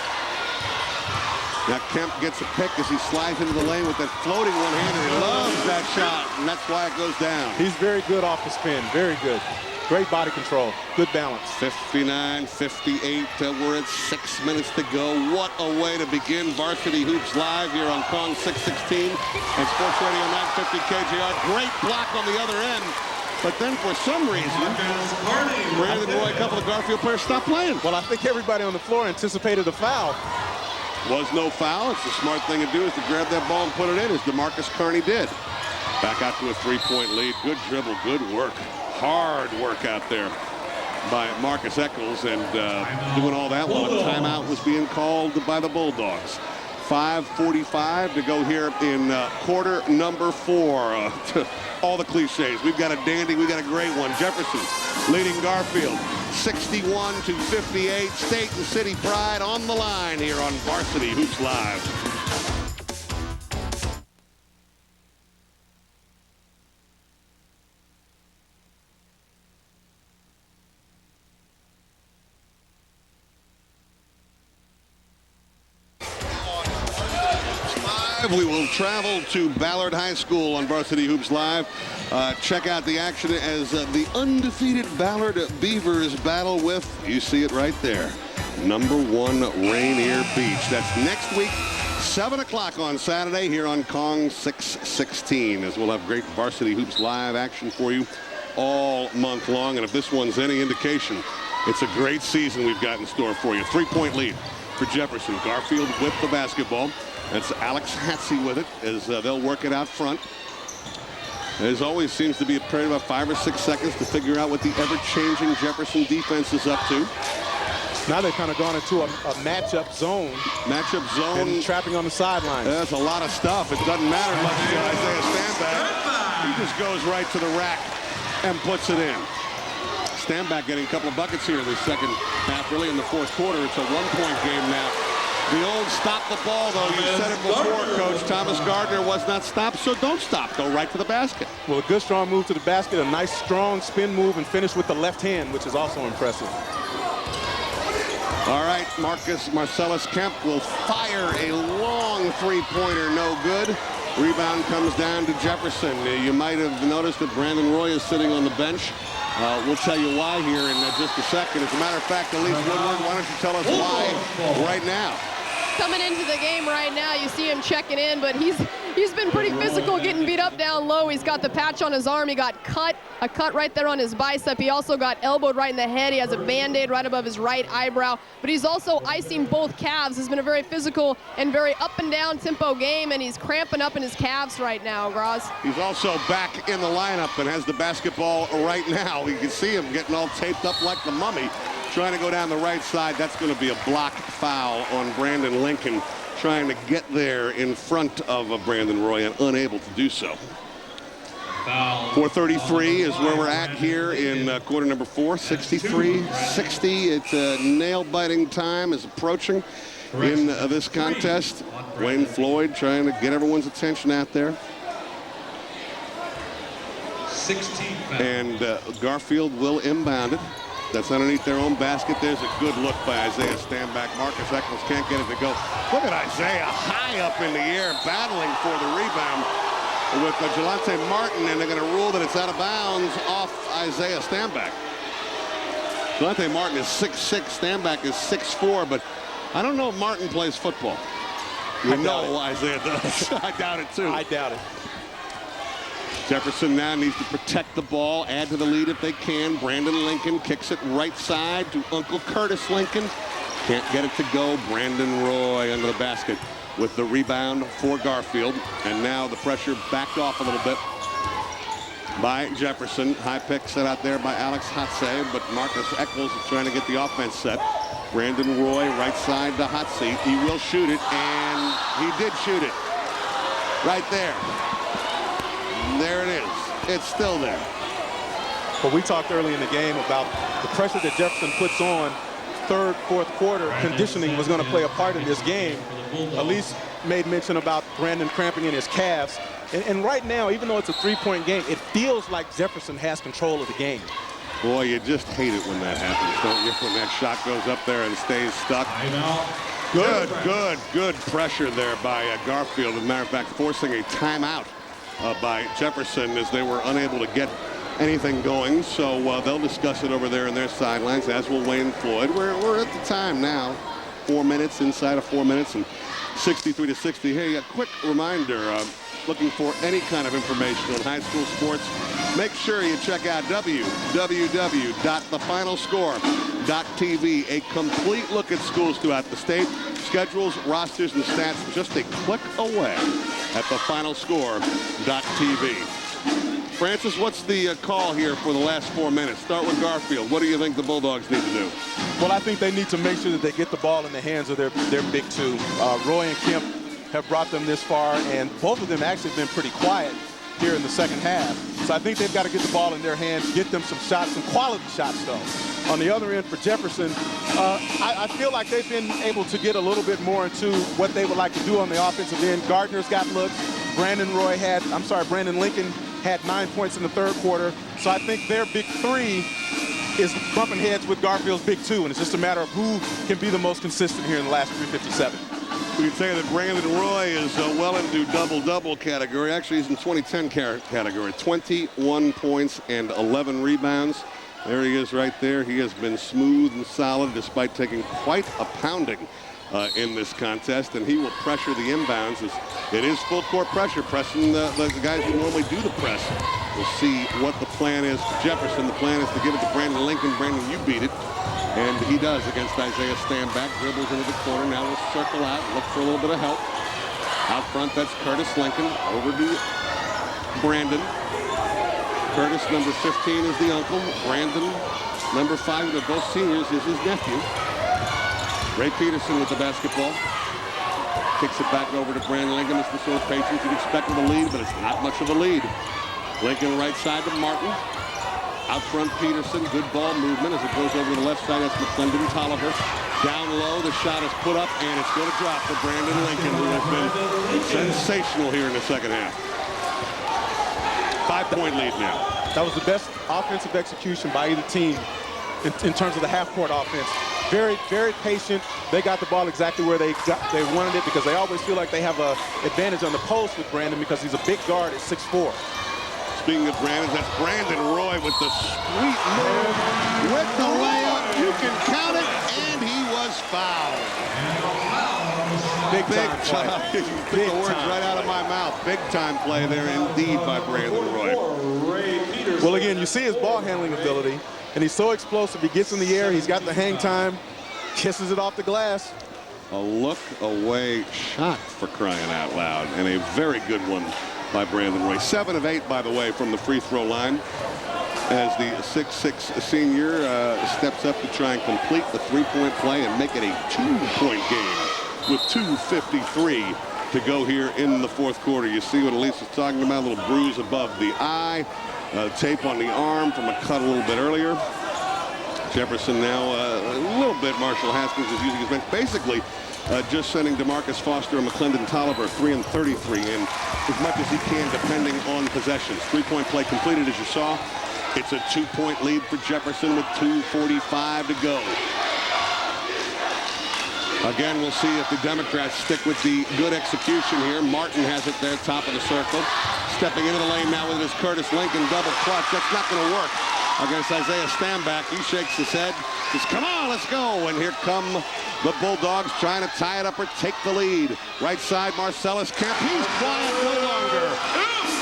Now Kemp gets a pick as he slides into the lane with that floating one-hander. He loves that shot, and that's why it goes down. He's very good off the spin, very good. Great body control, good balance. 59-58, we're at 6 minutes to go. What a way to begin Varsity Hoops Live here on Kong 616 and Sports Radio 950 KJR. Great block on the other end. But then for some reason, Brandon Roy, a couple of Garfield players stopped playing. Well, I think everybody on the floor anticipated a foul. Was no foul. It's the smart thing to do is to grab that ball and put it in, as DeMarcus Kearney did. Back out to a 3-point lead. Good dribble, good work. Hard work out there by Marques Echols, and doing all that while a timeout was being called by the Bulldogs. 5:45 to go here in quarter number 4. All the cliches. We've got a dandy, we've got a great one. Jefferson leading Garfield 61-58. State and City pride on the line here on Varsity Hoops Live. We will travel to Ballard High School on Varsity Hoops Live. Check out the action as the undefeated Ballard Beavers battle with, you see it right there, #1 Rainier Beach. That's next week, 7 o'clock on Saturday here on Kong 616, as we'll have great Varsity Hoops Live action for you all month long. And if this one's any indication, it's a great season we've got in store for you. 3-point lead for Jefferson. Garfield with the basketball. That's Alex Hotsey with it as they'll work it out front. As always, seems to be a period of about 5 or 6 seconds to figure out what the ever-changing Jefferson defense is up to. Now they've kind of gone into a matchup zone. Matchup zone. And trapping on the sidelines. That's a lot of stuff. It doesn't matter much to Isaiah Stanback. He just goes right to the rack and puts it in. Stanback getting a couple of buckets here in the second half, really in the fourth quarter. It's a 1-point game now. The old stop the ball, though. You said it before, Coach. Thomas Gardner was not stopped, so don't stop. Go right to the basket. Well, a good, strong move to the basket, a nice, strong spin move, and finish with the left hand, which is also impressive. All right, Marcelus Kemp will fire a long 3-pointer, no good. Rebound comes down to Jefferson. You might have noticed that Brandon Roy is sitting on the bench. We'll tell you why here in just a second. As a matter of fact, Elise Woodward, why don't you tell us why right now? Coming into the game right now, you see him checking in, but he's been pretty physical, getting beat up down low. He's got the patch on his arm. He got a cut right there on his bicep. He also got elbowed right in the head. He has a Band-Aid right above his right eyebrow, but he's also icing both calves. It's been a very physical and very up and down tempo game, and he's cramping up in his calves right now, Graz. He's also back in the lineup and has the basketball right now. You can see him getting all taped up like the mummy, trying to go down the right side. That's going to be a block foul on Brandon Lincoln, trying to get there in front of Brandon Roy and unable to do so. 4:33 is where we're at here in quarter number 4. 63-60. It's a nail-biting time is approaching in this contest. Wayne Floyd trying to get everyone's attention out there. 16. And Garfield will inbound it. That's underneath their own basket. There's a good look by Isaiah Stanback. Marques Echols can't get it to go. Look at Isaiah high up in the air, battling for the rebound. with Jelante Martin, and they're going to rule that it's out of bounds off Isaiah Stanback. Jelante Martin is 6'6", Stanback is 6'4", but I don't know if Martin plays football. You know Isaiah does. I doubt it, too. I doubt it. Jefferson now needs to protect the ball, add to the lead if they can. Brandon Lincoln kicks it right side to Uncle Curtis Lincoln. Can't get it to go. Brandon Roy under the basket with the rebound for Garfield. And now the pressure backed off a little bit by Jefferson. High pick set out there by Alex Hatse, but Marques Echols is trying to get the offense set. Brandon Roy right side to Hatse. He will shoot it, and he did shoot it. Right there. There it is. It's still there. But we talked early in the game about the pressure that Jefferson puts on third, fourth quarter. Conditioning was going to play a part in this game. Elise made mention about Brandon cramping in his calves. And right now, even though it's a three-point game, it feels like Jefferson has control of the game. Boy, you just hate it when that happens, don't you? When that shot goes up there and stays stuck. Good pressure there by Garfield. As a matter of fact, forcing a timeout by Jefferson as they were unable to get anything going. So they'll discuss it over there in their sidelines, as will Wayne Floyd. We're at the time now. 4 minutes, inside of 4 minutes, and 63-60. Hey, a quick reminder, looking for any kind of information on high school sports, make sure you check out www.thefinalscore.tv. A complete look at schools throughout the state. Schedules, rosters, and stats just a click away at thefinalscore.tv. Francis, what's the call here for the last 4 minutes? Start with Garfield. What do you think the Bulldogs need to do? Well, I think they need to make sure that they get the ball in the hands of their big two. Roy and Kemp have brought them this far, and both of them actually have been pretty quiet here in the second half. So I think they've got to get the ball in their hands, get them some shots, some quality shots, though. On the other end for Jefferson, I feel like they've been able to get a little bit more into what they would like to do on the offensive end. Gardner's got looks. Brandon Lincoln had 9 points in the third quarter. So I think their big three is bumping heads with Garfield's big two, and it's just a matter of who can be the most consistent here in the last 3:57. We can say that Brandon Roy is well into double-double category. Actually, he's in 2010 category. 21 points and 11 rebounds. There he is right there. He has been smooth and solid despite taking quite a pounding in this contest, and he will pressure the inbounds. As it is full court pressure, pressing the guys who normally do the press. We'll see what the plan is for Jefferson. The plan is to give it to Brandon Lincoln. Brandon, you beat it. And he does against Isaiah Stanback. Dribbles into the corner. Now we'll circle out, look for a little bit of help. Out front, that's Curtis Lincoln. Over to Brandon. Curtis, number 15, is the uncle. Brandon, number 5, they're both seniors, is his nephew. Ray Peterson with the basketball. Kicks it back over to Brandon Lincoln. It's the sort of Patriots you'd expect with a lead, but it's not much of a lead. Lincoln right side to Martin. Out front, Peterson. Good ball movement as it goes over to the left side. That's McClendon Tolliver. Down low, the shot is put up, and it's going to drop for Brandon Lincoln, who has been sensational here in the second half. 5-point lead now. That was the best offensive execution by either team in terms of the half-court offense. Very, very patient. They got the ball exactly where they wanted it, because they always feel like they have an advantage on the post with Brandon because he's a big guard at 6'4". Speaking of Brandon, that's Brandon Roy with the sweet move. With the layup, you can count it, and he was fouled. Big time. You took the words right out of my mouth. Big time play there indeed by Brandon Roy. Well, again, you see his ball handling ability, and he's so explosive. He gets in the air, he's got the hang time, kisses it off the glass. A look away shot, for crying out loud, and a very good one by Brandon Roy. 7 of 8, by the way, from the free throw line, as the 6'6" senior steps up to try and complete the three-point play and make it a 2-point game with 2:53 to go here in the fourth quarter. You see what Elise was talking about, a little bruise above the eye, tape on the arm from a cut a little bit earlier. Jefferson now a little bit. Marshall Haskins is using his bench. Basically, just sending DeMarcus Foster and McClendon Tolliver 3 and 33 in as much as he can, depending on possessions. 3-point play completed, as you saw. It's a 2-point lead for Jefferson with 2:45 to go. Again, we'll see if the Democrats stick with the good execution here. Martin has it there, top of the circle. Stepping into the lane now with his Curtis Lincoln double clutch. That's not going to work against Isaiah Stanback. He shakes his head. Says, come on, let's go. And here come the Bulldogs trying to tie it up or take the lead. Right side, Marcelus Kemp. He's quiet no longer.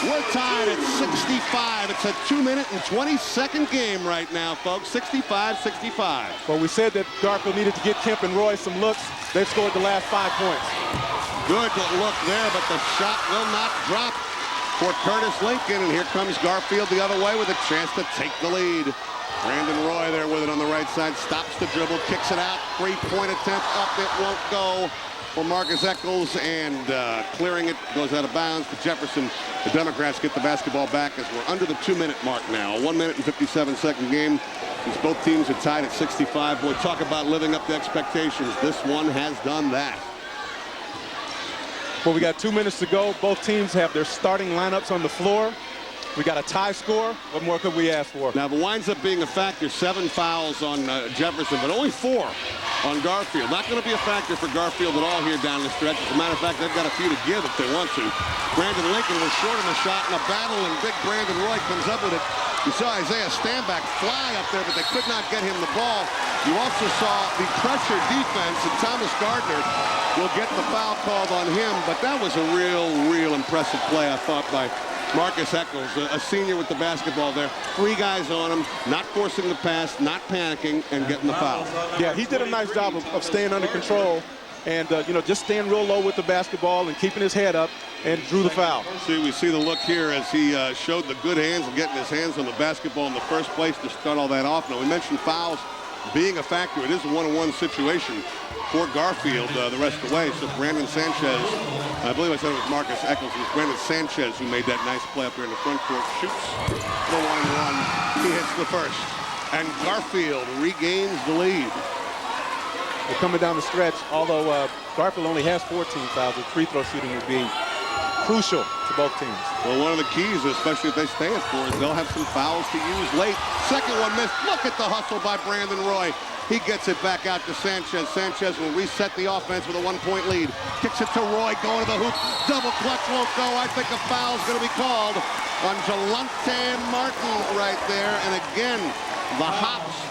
We're tied at 65. It's a 2-minute and 20-second game right now, folks. 65-65. Well, we said that Garfield needed to get Kemp and Roy some looks. They've scored the last 5 points. Good look there, but the shot will not drop for Curtis Lincoln. And here comes Garfield the other way with a chance to take the lead. Brandon Roy there with it on the right side. Stops the dribble, kicks it out. 3-point attempt up. It won't go for Marques Echols, and clearing it goes out of bounds to Jefferson. The Democrats get the basketball back as we're under the 2-minute mark now. A 1-minute and 57-second game. Since both teams are tied at 65. Boy, talk about living up to expectations. This one has done that. Well, we got 2 minutes to go. Both teams have their starting lineups on the floor. We got a tie score. What more could we ask for? Now, it winds up being a factor. 7 fouls on Jefferson, but only 4 on Garfield. Not going to be a factor for Garfield at all here down the stretch. As a matter of fact, they've got a few to give if they want to. Brandon Lincoln was short on the shot in a battle, and big Brandon Roy comes up with it. You saw Isaiah Stanback fly up there, but they could not get him the ball. You also saw the pressure defense, and Thomas Gardner will get the foul called on him, but that was a real impressive play, I thought, by Marques Echols, a senior with the basketball there. 3 guys on him, not forcing the pass, not panicking, and getting the foul. Yeah, he did a nice job of staying under control and, you know, just staying real low with the basketball and keeping his head up and drew the foul. See, we see the look here as he showed the good hands of getting his hands on the basketball in the first place to start all that off. Now, we mentioned fouls being a factor. It is a 1-on-1 situation for Garfield the rest of the way. So Brandon Sanchez, I believe I said it was Marques Echols, it was Brandon Sanchez who made that nice play up there in the front court. Shoots the 1-and-1. He hits the first. And Garfield regains the lead. We're coming down the stretch, although Garfield only has 14 fouls, the free throw shooting will be crucial to both teams. Well, one of the keys, especially if they stay at 4, is they'll have some fouls to use late. Second one missed. Look at the hustle by Brandon Roy. He gets it back out to Sanchez. Sanchez will reset the offense with a 1-point lead. Kicks it to Roy, going to the hoop. Double clutch won't go. I think a foul's going to be called on Jelante Martin right there. And again, the hops,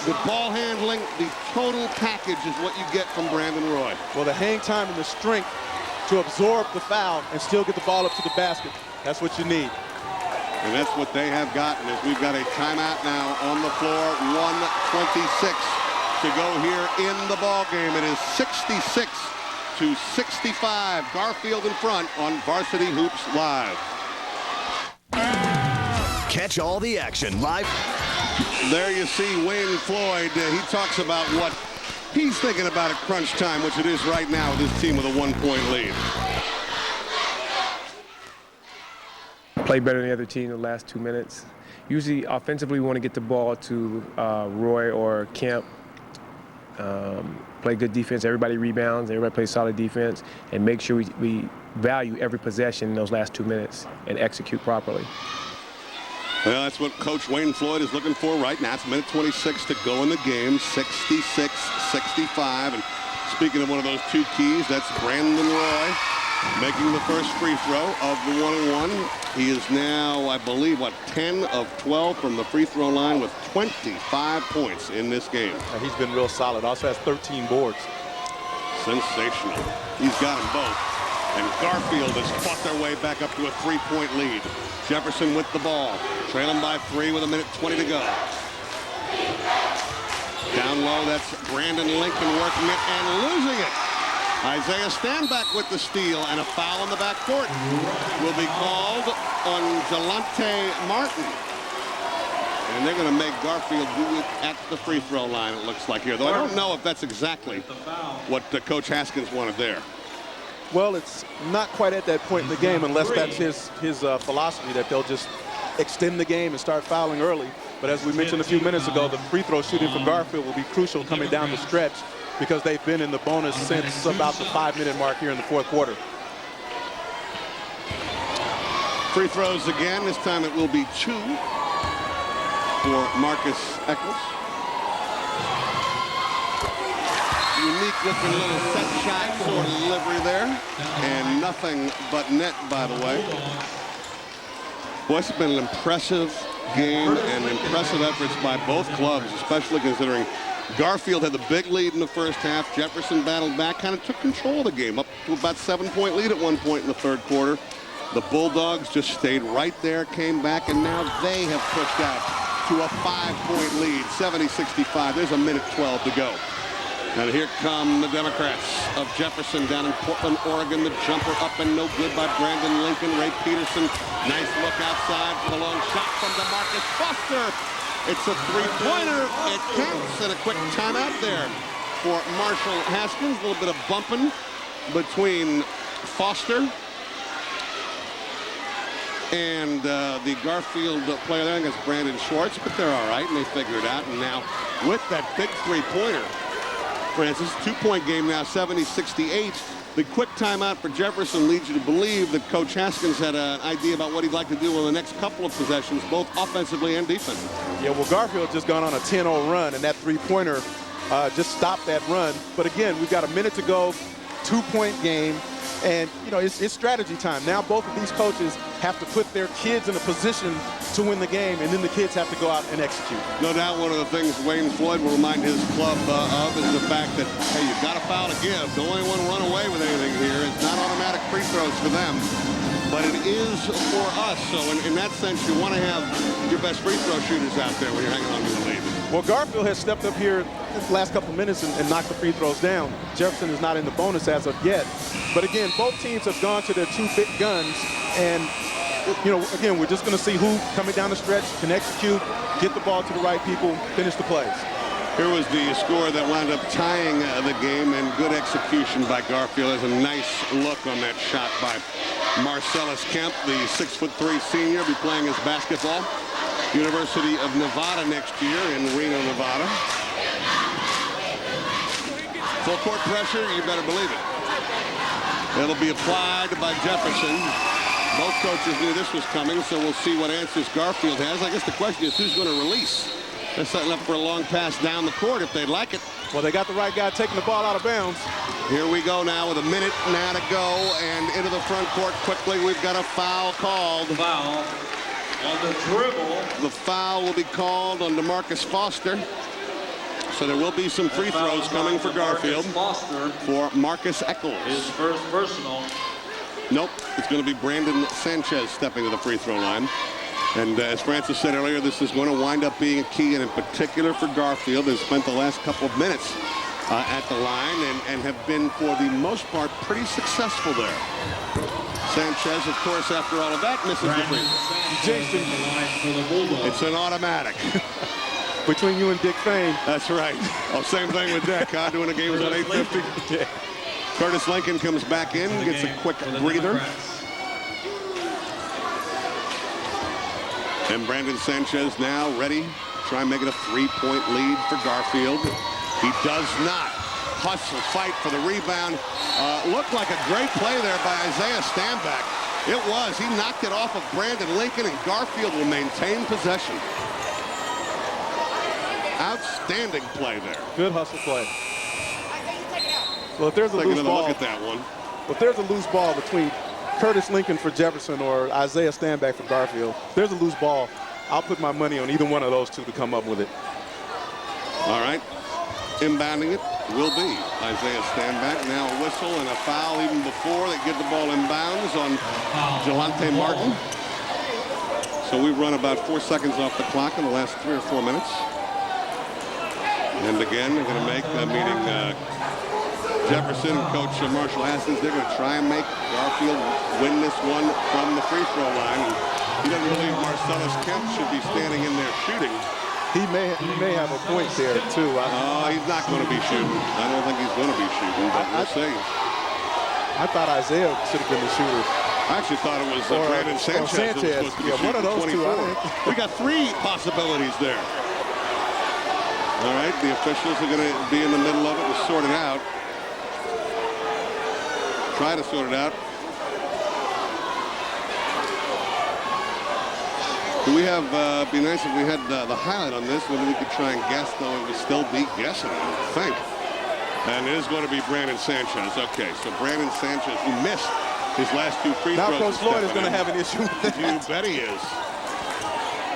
the ball handling, the total package is what you get from Brandon Roy. Well, the hang time and the strength to absorb the foul and still get the ball up to the basket. That's what you need. And that's what they have gotten, as we've got a timeout now on the floor. 1:26 to go here in the ball game. It is 66-65. Garfield in front on Varsity Hoops Live. Catch all the action live. There you see Wayne Floyd. He talks about what he's thinking about at crunch time, which it is right now with his team with a 1-point lead. Play better than the other team in the last 2 minutes. Usually offensively we want to get the ball to Roy or Kemp. Play good defense, everybody rebounds, everybody plays solid defense, and make sure we value every possession in those last 2 minutes and execute properly. Well, that's what Coach Wayne Floyd is looking for right now. It's a minute 26 to go in the game, 66-65. And speaking of one of those 2 keys, that's Brandon Roy making the first free throw of the 1-and-1. He is now, I believe, 10 of 12 from the free throw line with 25 points in this game. And he's been real solid. Also has 13 boards. Sensational. He's got them both. And Garfield has fought their way back up to a 3-point lead. Jefferson with the ball, trailing by 3 with a minute 20 to go. Down low, that's Brandon Lincoln working it and losing it. Isaiah Stanback with the steal, and a foul in the backcourt will be called on Jelante Martin. And they're going to make Garfield do it at the free throw line, it looks like here. Though I don't know if that's exactly what Coach Haskins wanted there. Well, it's not quite at that point in the game unless that's his philosophy that they'll just extend the game and start fouling early. But as we mentioned a few minutes ago, the free throw shooting for Garfield will be crucial coming down the stretch because they've been in the bonus since about the 5-minute mark here in the fourth quarter. Free throws again. This time it will be 2 for Marques Echols. Unique looking little set shot sort of delivery there. And nothing but net, by the way. Well, it's been an impressive game and impressive efforts by both clubs, especially considering Garfield had the big lead in the first half. Jefferson battled back, kind of took control of the game, up to about 7-point lead at one point in the third quarter. The Bulldogs just stayed right there, came back, and now they have pushed out to a 5-point lead, 70-65. There's a minute 12 to go. And here come the Democrats of Jefferson down in Portland, Oregon. The jumper up and no good by Brandon Lincoln. Ray Peterson, nice look outside for the long shot from DeMarcus Foster. It's a three-pointer. It counts, and a quick timeout there for Marshall Haskins. A little bit of bumping between Foster and the Garfield player there. I think it's Brandon Schwartz, but they're all right, and they figure it out. And now with that big three-pointer, Francis, 2-point game now, 70-68. The quick timeout for Jefferson leads you to believe that Coach Haskins had an idea about what he'd like to do in the next couple of possessions, both offensively and defensively. Yeah, well, Garfield just gone on a 10-0 run, and that three-pointer just stopped that run. But again, we've got a minute to go, 2-point game. And, you know, it's strategy time. Now both of these coaches have to put their kids in a position to win the game, and then the kids have to go out and execute. No doubt one of the things Wayne Floyd will remind his club of is the fact that, hey, you've got a foul to give. Don't anyone run away with anything here. It's not automatic free throws for them, but it is for us. So in that sense, you want to have your best free throw shooters out there when you're hanging on to the lead. Well, Garfield has stepped up here the last couple of minutes and knocked the free throws down. Jefferson is not in the bonus as of yet. But again, both teams have gone to their two big guns. And, you know, again, we're just going to see who coming down the stretch can execute, get the ball to the right people, finish the plays. Here was the score that wound up tying the game, and good execution by Garfield. There's a nice look on that shot by Marcelus Kemp, the 6'3" senior, be playing his basketball. University of Nevada next year in Reno, Nevada. Full court pressure, you better believe it. It'll be applied by Jefferson. Both coaches knew this was coming, so we'll see what answers Garfield has. I guess the question is who's going to release. They're setting up for a long pass down the court if they'd like it. Well, they got the right guy taking the ball out of bounds. Here we go now with a minute now to go, and into the front court quickly. We've got a foul called. Foul on the dribble. The foul will be called on DeMarcus Foster. So there will be some free throws coming for Garfield. Foster for Marques Echols. His first personal. Nope, it's going to be Brandon Sanchez stepping to the free throw line. And as Francis said earlier, this is going to wind up being a key, and in particular for Garfield, has spent the last couple of minutes at the line and have been, for the most part, pretty successful there. Sanchez, of course, after all of that, misses the free throw. It's an automatic. Between you and Dick Fane. That's right. Oh, same thing with Dick, huh? Doing a game at 8:50. Yeah. Curtis Lincoln comes back in, gets a quick breather. And Brandon Sanchez now ready to try and make it a 3-point lead for Garfield. He does not. Hustle, fight for the rebound. Looked like a great play there by Isaiah Stanback. It was. He knocked it off of Brandon Lincoln, and Garfield will maintain possession. Outstanding play there. Good hustle play. Well, if there's a loose ball, look at that one. Well, if there's a loose ball between Curtis Lincoln for Jefferson or Isaiah Stanback for Garfield, if there's a loose ball, I'll put my money on either one of those two to come up with it. All right. Inbounding it will be Isaiah Stanback. Now a whistle and a foul even before they get the ball inbounds on Jelante Martin. So we've run about 4 seconds off the clock in the last 3 or 4 minutes. And again, they're going to make a meeting Jefferson and Coach Marshall Haskins. They're going to try and make Garfield win this one from the free throw line. And he doesn't believe Marcelus Kemp should be standing in there shooting. He may have a point there, too. He's not going to be shooting. I don't think he's going to be shooting, but we'll see. I thought Isaiah should have been the shooter. I actually thought it was Brandon Sanchez. Yeah, one of those 24. Two. We got 3 possibilities there. All right, the officials are going to be in the middle of it and sort it out. Try to sort it out. Do we have, be nice if we had the highlight on this, whether we could try and guess, though it would still be guessing, I think. And it is going to be Brandon Sanchez. Okay, so Brandon Sanchez, who missed His last 2 free now throws. Now Coach Floyd is going to have an issue with that. You bet he is.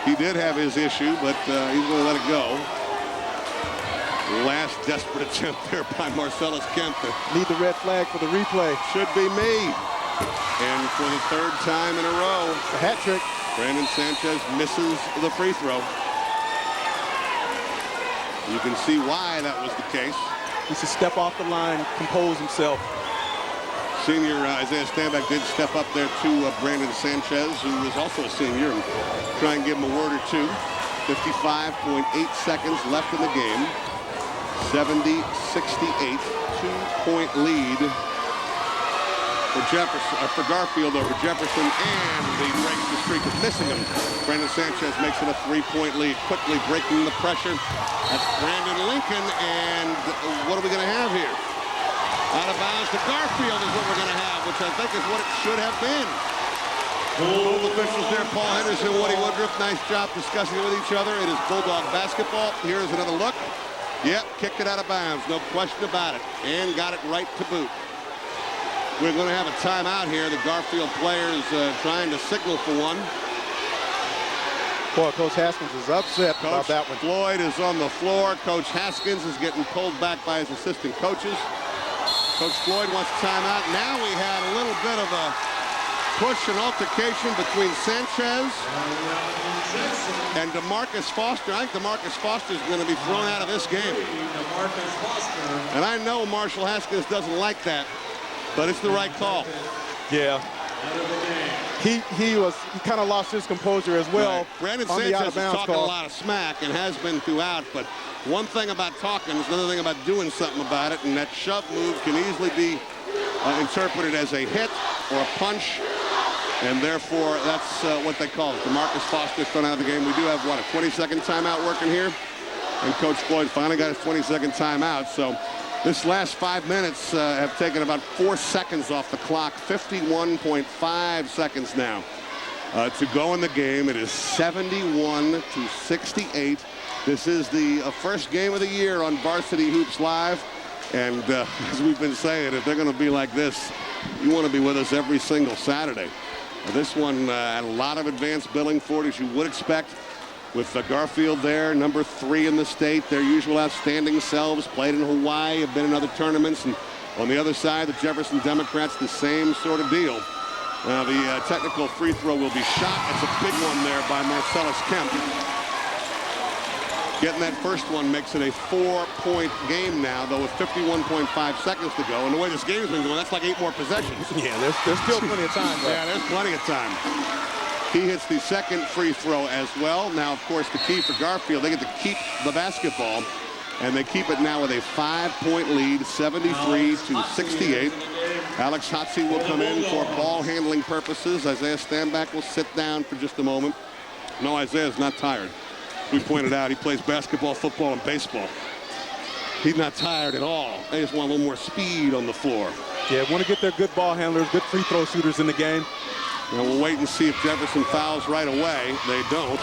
He did have his issue, but he's going to let it go. Last desperate attempt there by Marcelus Kemp. Need the red flag for the replay. Should be me. And for the 3rd time in a row, a hat trick. Brandon Sanchez misses the free throw. You can see why that was the case. He should step off the line, compose himself. Senior Isaiah Stanback did step up there to Brandon Sanchez, who is also a senior, and try and give him a word or two. 55.8 seconds left in the game. 70-68, 2-point lead for Jefferson, for Garfield over Jefferson, and he breaks the streak of missing him. Brandon Sanchez makes it a 3-point lead, quickly breaking the pressure. That's Brandon Lincoln, and what are we going to have here? Out of bounds to Garfield is what we're going to have, which I think is what it should have been. Both officials there, Paul Henderson, Woody Woodruff, nice job discussing it with each other. It is Bulldog basketball. Here's another look. Yep, kicked it out of bounds, no question about it, and got it right to boot. We're going to have a timeout here. The Garfield players trying to signal for one. Boy, Coach Haskins is upset about that one. Floyd is on the floor. Coach Haskins is getting pulled back by his assistant coaches. Coach Floyd wants a timeout. Now we had a little bit of a push and altercation between Sanchez and DeMarcus Foster. I think DeMarcus Foster is going to be thrown out of this game. And I know Marshall Haskins doesn't like that, but it's the right call. Yeah. He kind of lost his composure as well. Right. Brandon Sanchez is talking a lot of smack and has been throughout, but one thing about talking is another thing about doing something about it, and that shove move can easily be interpreted as a hit or a punch, and therefore that's what they call it. DeMarcus Foster thrown out of the game. We do have, what, a 20-second timeout working here? And Coach Floyd finally got his 20-second timeout, so this last 5 minutes have taken about 4 seconds off the clock. 51.5 seconds now to go in the game. It is 71-68. This is the first game of the year on Varsity Hoops Live. And as we've been saying, if they're going to be like this, you want to be with us every single Saturday. This one had a lot of advanced billing for it, as you would expect. With Garfield there, number 3 in the state, their usual outstanding selves, played in Hawaii, have been in other tournaments. And on the other side, the Jefferson Democrats, the same sort of deal. The technical free throw will be shot. It's a big one there by Marcelus Kemp. Getting that first one makes it a 4-point game now, though with 51.5 seconds to go. And the way this game's been going, that's like 8 more possessions. Yeah, there's still plenty of time. Yeah, there's plenty of time. He hits the second free throw as well. Now, of course, the key for Garfield, they get to keep the basketball, and they keep it now with a 5-point lead, 73-68. Alex Hotsey will come in for ball handling purposes. Isaiah Stanback will sit down for just a moment. No, Isaiah's not tired. We pointed out he plays basketball, football, and baseball. He's not tired at all. They just want a little more speed on the floor. Yeah, want to get their good ball handlers, good free throw shooters in the game. Now we'll wait and see if Jefferson fouls right away. They don't.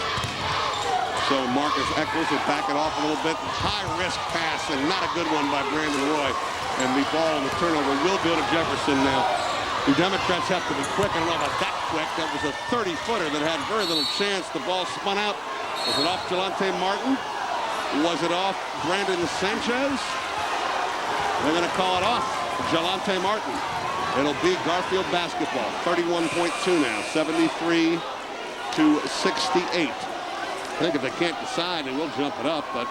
So Marques Echols will back it off a little bit. High-risk pass, and not a good one by Brandon Roy. And the ball and the turnover will go to Jefferson now. The Democrats have to be quick. I don't know about that quick. That was a 30-footer that had very little chance. The ball spun out. Was it off Jelante Martin? Was it off Brandon Sanchez? They're going to call it off Jelante Martin. It'll be Garfield basketball. 31.2 now, 73-68. I think if they can't decide, they will jump it up, but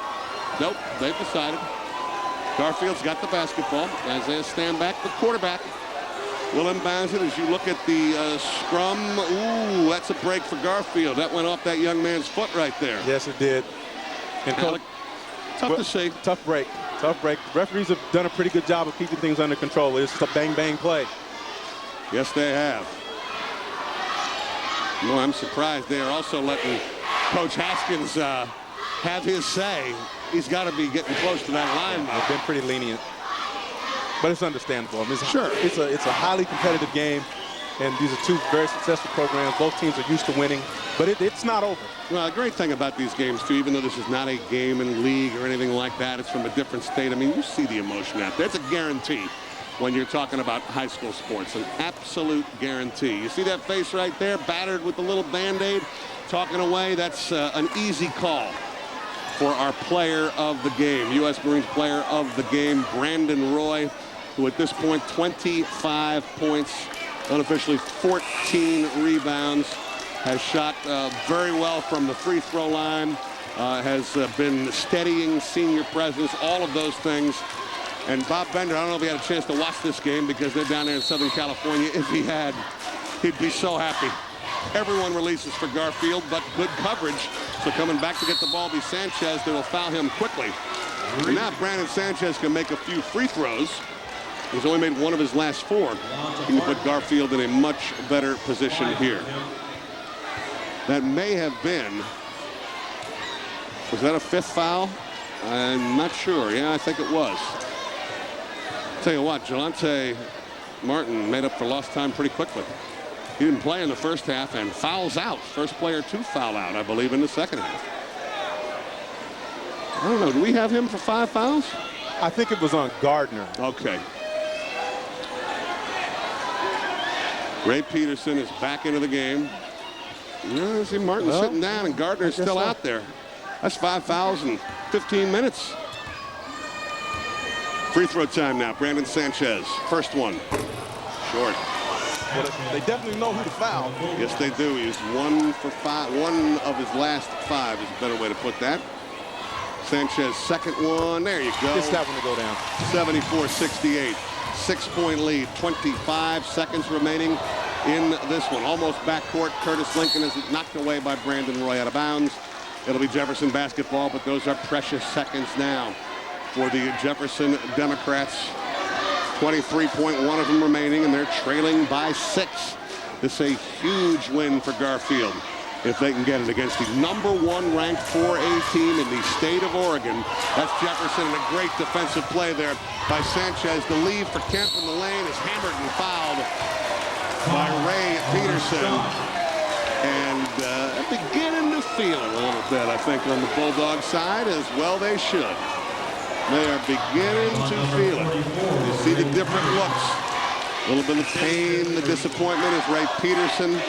nope, they've decided. Garfield's got the basketball. Isaiah Stanback, the quarterback, will inbounds it. As you look at the scrum, ooh, that's a break for Garfield. That went off that young man's foot right there. Yes, it did. And tough to see. Tough break. Tough break. The referees have done a pretty good job of keeping things under control. It's just a bang-bang play. Yes, they have. No, I'm surprised they are also letting Coach Haskins have his say. He's got to be getting close to that line now. They've been pretty lenient. But it's understandable. I mean, sure. It's a highly competitive game, and these are 2 very successful programs. Both teams are used to winning, but it's not over. Well, the great thing about these games, too, even though this is not a game in league or anything like that, it's from a different state. I mean, you see the emotion out there. It's a guarantee. when you're talking about high school sports. An absolute guarantee. You see that face right there, battered with the little Band-Aid, talking away? That's an easy call for our player of the game, U.S. Marines player of the game, Brandon Roy, who at this point 25 points, unofficially 14 rebounds, has shot very well from the free throw line, has been steadying senior presence, all of those things. And Bob Bender, I don't know if he had a chance to watch this game because they're down there in Southern California. If he had, he'd be so happy. Everyone releases for Garfield, but good coverage. So coming back to get the ball be Sanchez. They will foul him quickly. And now Brandon Sanchez can make a few free throws. He's only made one of his last 4. He can put Garfield in a much better position here. That may have been, was that a 5th foul? I'm not sure. Yeah, I think it was. Tell you what, Jelante Martin made up for lost time pretty quickly. He didn't play in the first half and fouls out. First player to foul out, I believe, in the second half. I don't know. Do we have him for 5 fouls? I think it was on Gardner. Okay. Ray Peterson is back into the game. You see Martin sitting down and Gardner's still out there. That's 5 fouls in 15 minutes. Free throw time now. Brandon Sanchez, first one. Short. Well, they definitely know who to foul. Yes, they do. He's 1 for 5. One of his last 5 is a better way to put that. Sanchez, second one. There you go. Gets that one to go down. 74-68. 6-point lead. 25 seconds remaining in this one. Almost backcourt. Curtis Lincoln is knocked away by Brandon Roy out of bounds. It'll be Jefferson basketball, but those are precious seconds now for the Jefferson Democrats. 23.1 of them remaining, and they're trailing by 6. This is a huge win for Garfield if they can get it against the #1 ranked 4A team in the state of Oregon. That's Jefferson, and a great defensive play there by Sanchez. The lead for Kemp in the lane is hammered and fouled by Ray Peterson. And beginning to feel it a little bit, I think, on the Bulldog side, as well they should. They are beginning to feel it. You see the different looks. A little bit of pain, the disappointment as Ray Peterson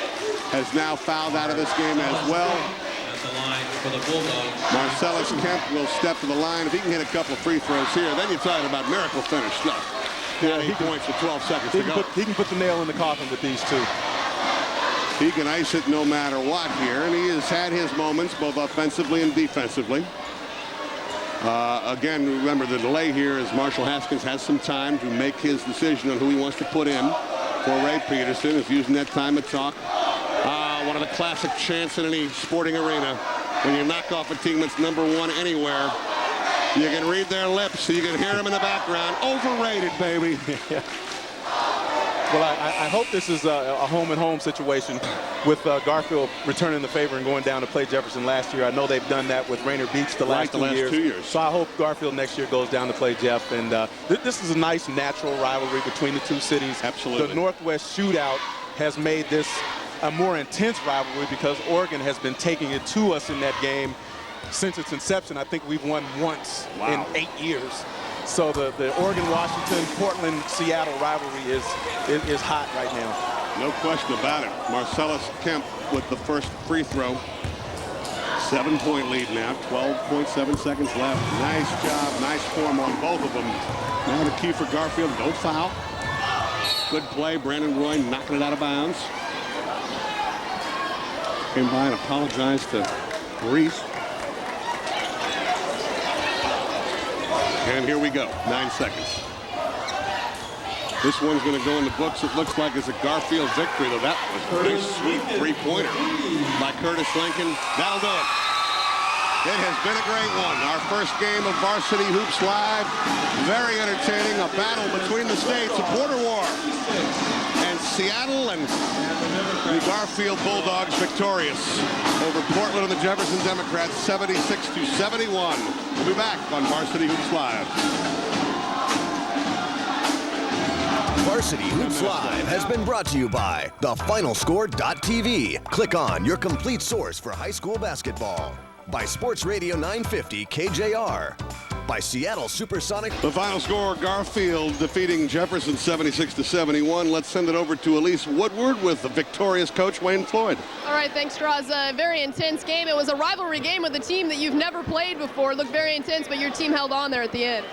has now fouled out of this game as well. Marcelus Kemp will step to the line. If he can hit a couple of free throws here, then you're talking about miracle finish stuff. Yeah, 8 points with 12 seconds to go. He can put the nail in the coffin with these 2. He can ice it no matter what here, and he has had his moments both offensively and defensively. Again, remember the delay here is Marshall Haskins has some time to make his decision on who he wants to put in for Ray Peterson. Is using that time to talk. One of the classic chants in any sporting arena. When you knock off a team that's #1 anywhere, you can read their lips, so you can hear them in the background. Overrated, baby. Well, I hope this is a home-and-home situation with Garfield returning the favor and going down to play Jefferson last year. I know they've done that with Rainier Beach the last 2 years. So I hope Garfield next year goes down to play Jeff. And this is a nice natural rivalry between the 2 cities. Absolutely. The Northwest Shootout has made this a more intense rivalry because Oregon has been taking it to us in that game since its inception. I think we've won once in 8 years. So the Oregon-Washington, Portland-Seattle rivalry is hot right now. No question about it. Marcelus Kemp with the first free throw. 7-point lead now. 12.7 seconds left. Nice job. Nice form on both of them. Now the key for Garfield, no foul. Good play. Brandon Roy knocking it out of bounds. Came by and apologized to Reese. And here we go, 9 seconds. This one's going to go in the books. It looks like it's a Garfield victory, though that was a nice, sweet 3-pointer by Curtis Lincoln. That'll do it. It has been a great one. Our first game of Varsity Hoops Live. Very entertaining. A battle between the states, a border war. And Seattle and the Garfield Bulldogs victorious over Portland and the Jefferson Democrats, 76-71. We'll be back on Varsity Hoops Live. Varsity Hoops Live has been brought to you by thefinalscore.tv. Click on your complete source for high school basketball. By Sports Radio 950 KJR. by Seattle Supersonic. The final score, Garfield defeating Jefferson 76-71. Let's send it over to Elise Woodward with the victorious coach Wayne Floyd. All right, thanks, Straz. A very intense game. It was a rivalry game with a team that you've never played before. It looked very intense, but your team held on there at the end.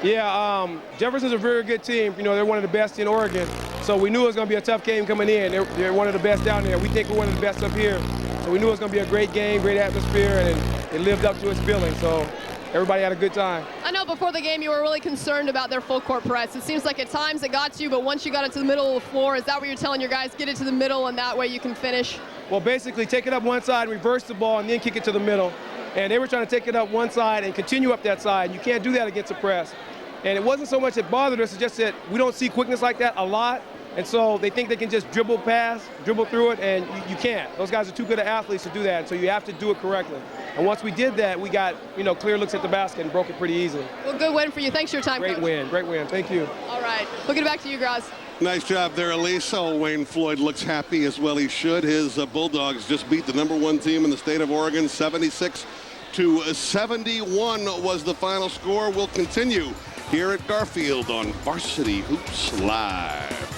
Yeah, Jefferson's a very good team. You know, they're one of the best in Oregon. So we knew it was going to be a tough game coming in. They're one of the best down there. We think we're one of the best up here. So we knew it was going to be a great game, great atmosphere, and it lived up to its billing. So everybody had a good time. I know before the game you were really concerned about their full court press. It seems like at times it got you, but once you got it to the middle of the floor, is that what you're telling your guys? Get it to the middle, and that way you can finish? Well, basically, take it up one side, reverse the ball, and then kick it to the middle. And they were trying to take it up one side and continue up that side. You can't do that against a press. And it wasn't so much that bothered us, it's just that we don't see quickness like that a lot. And so they think they can just dribble through it, and you can't. Those guys are too good of athletes to do that, so you have to do it correctly. And once we did that, we got, clear looks at the basket and broke it pretty easily. Well, good win for you. Thanks for your time, Coach. Great win. Thank you. All right. We'll get it back to you, Graz. Nice job there, Elise. Oh, Wayne Floyd looks happy, as well he should. His Bulldogs just beat the #1 team in the state of Oregon, 76-71 was the final score. We'll continue here at Garfield on Varsity Hoops Live.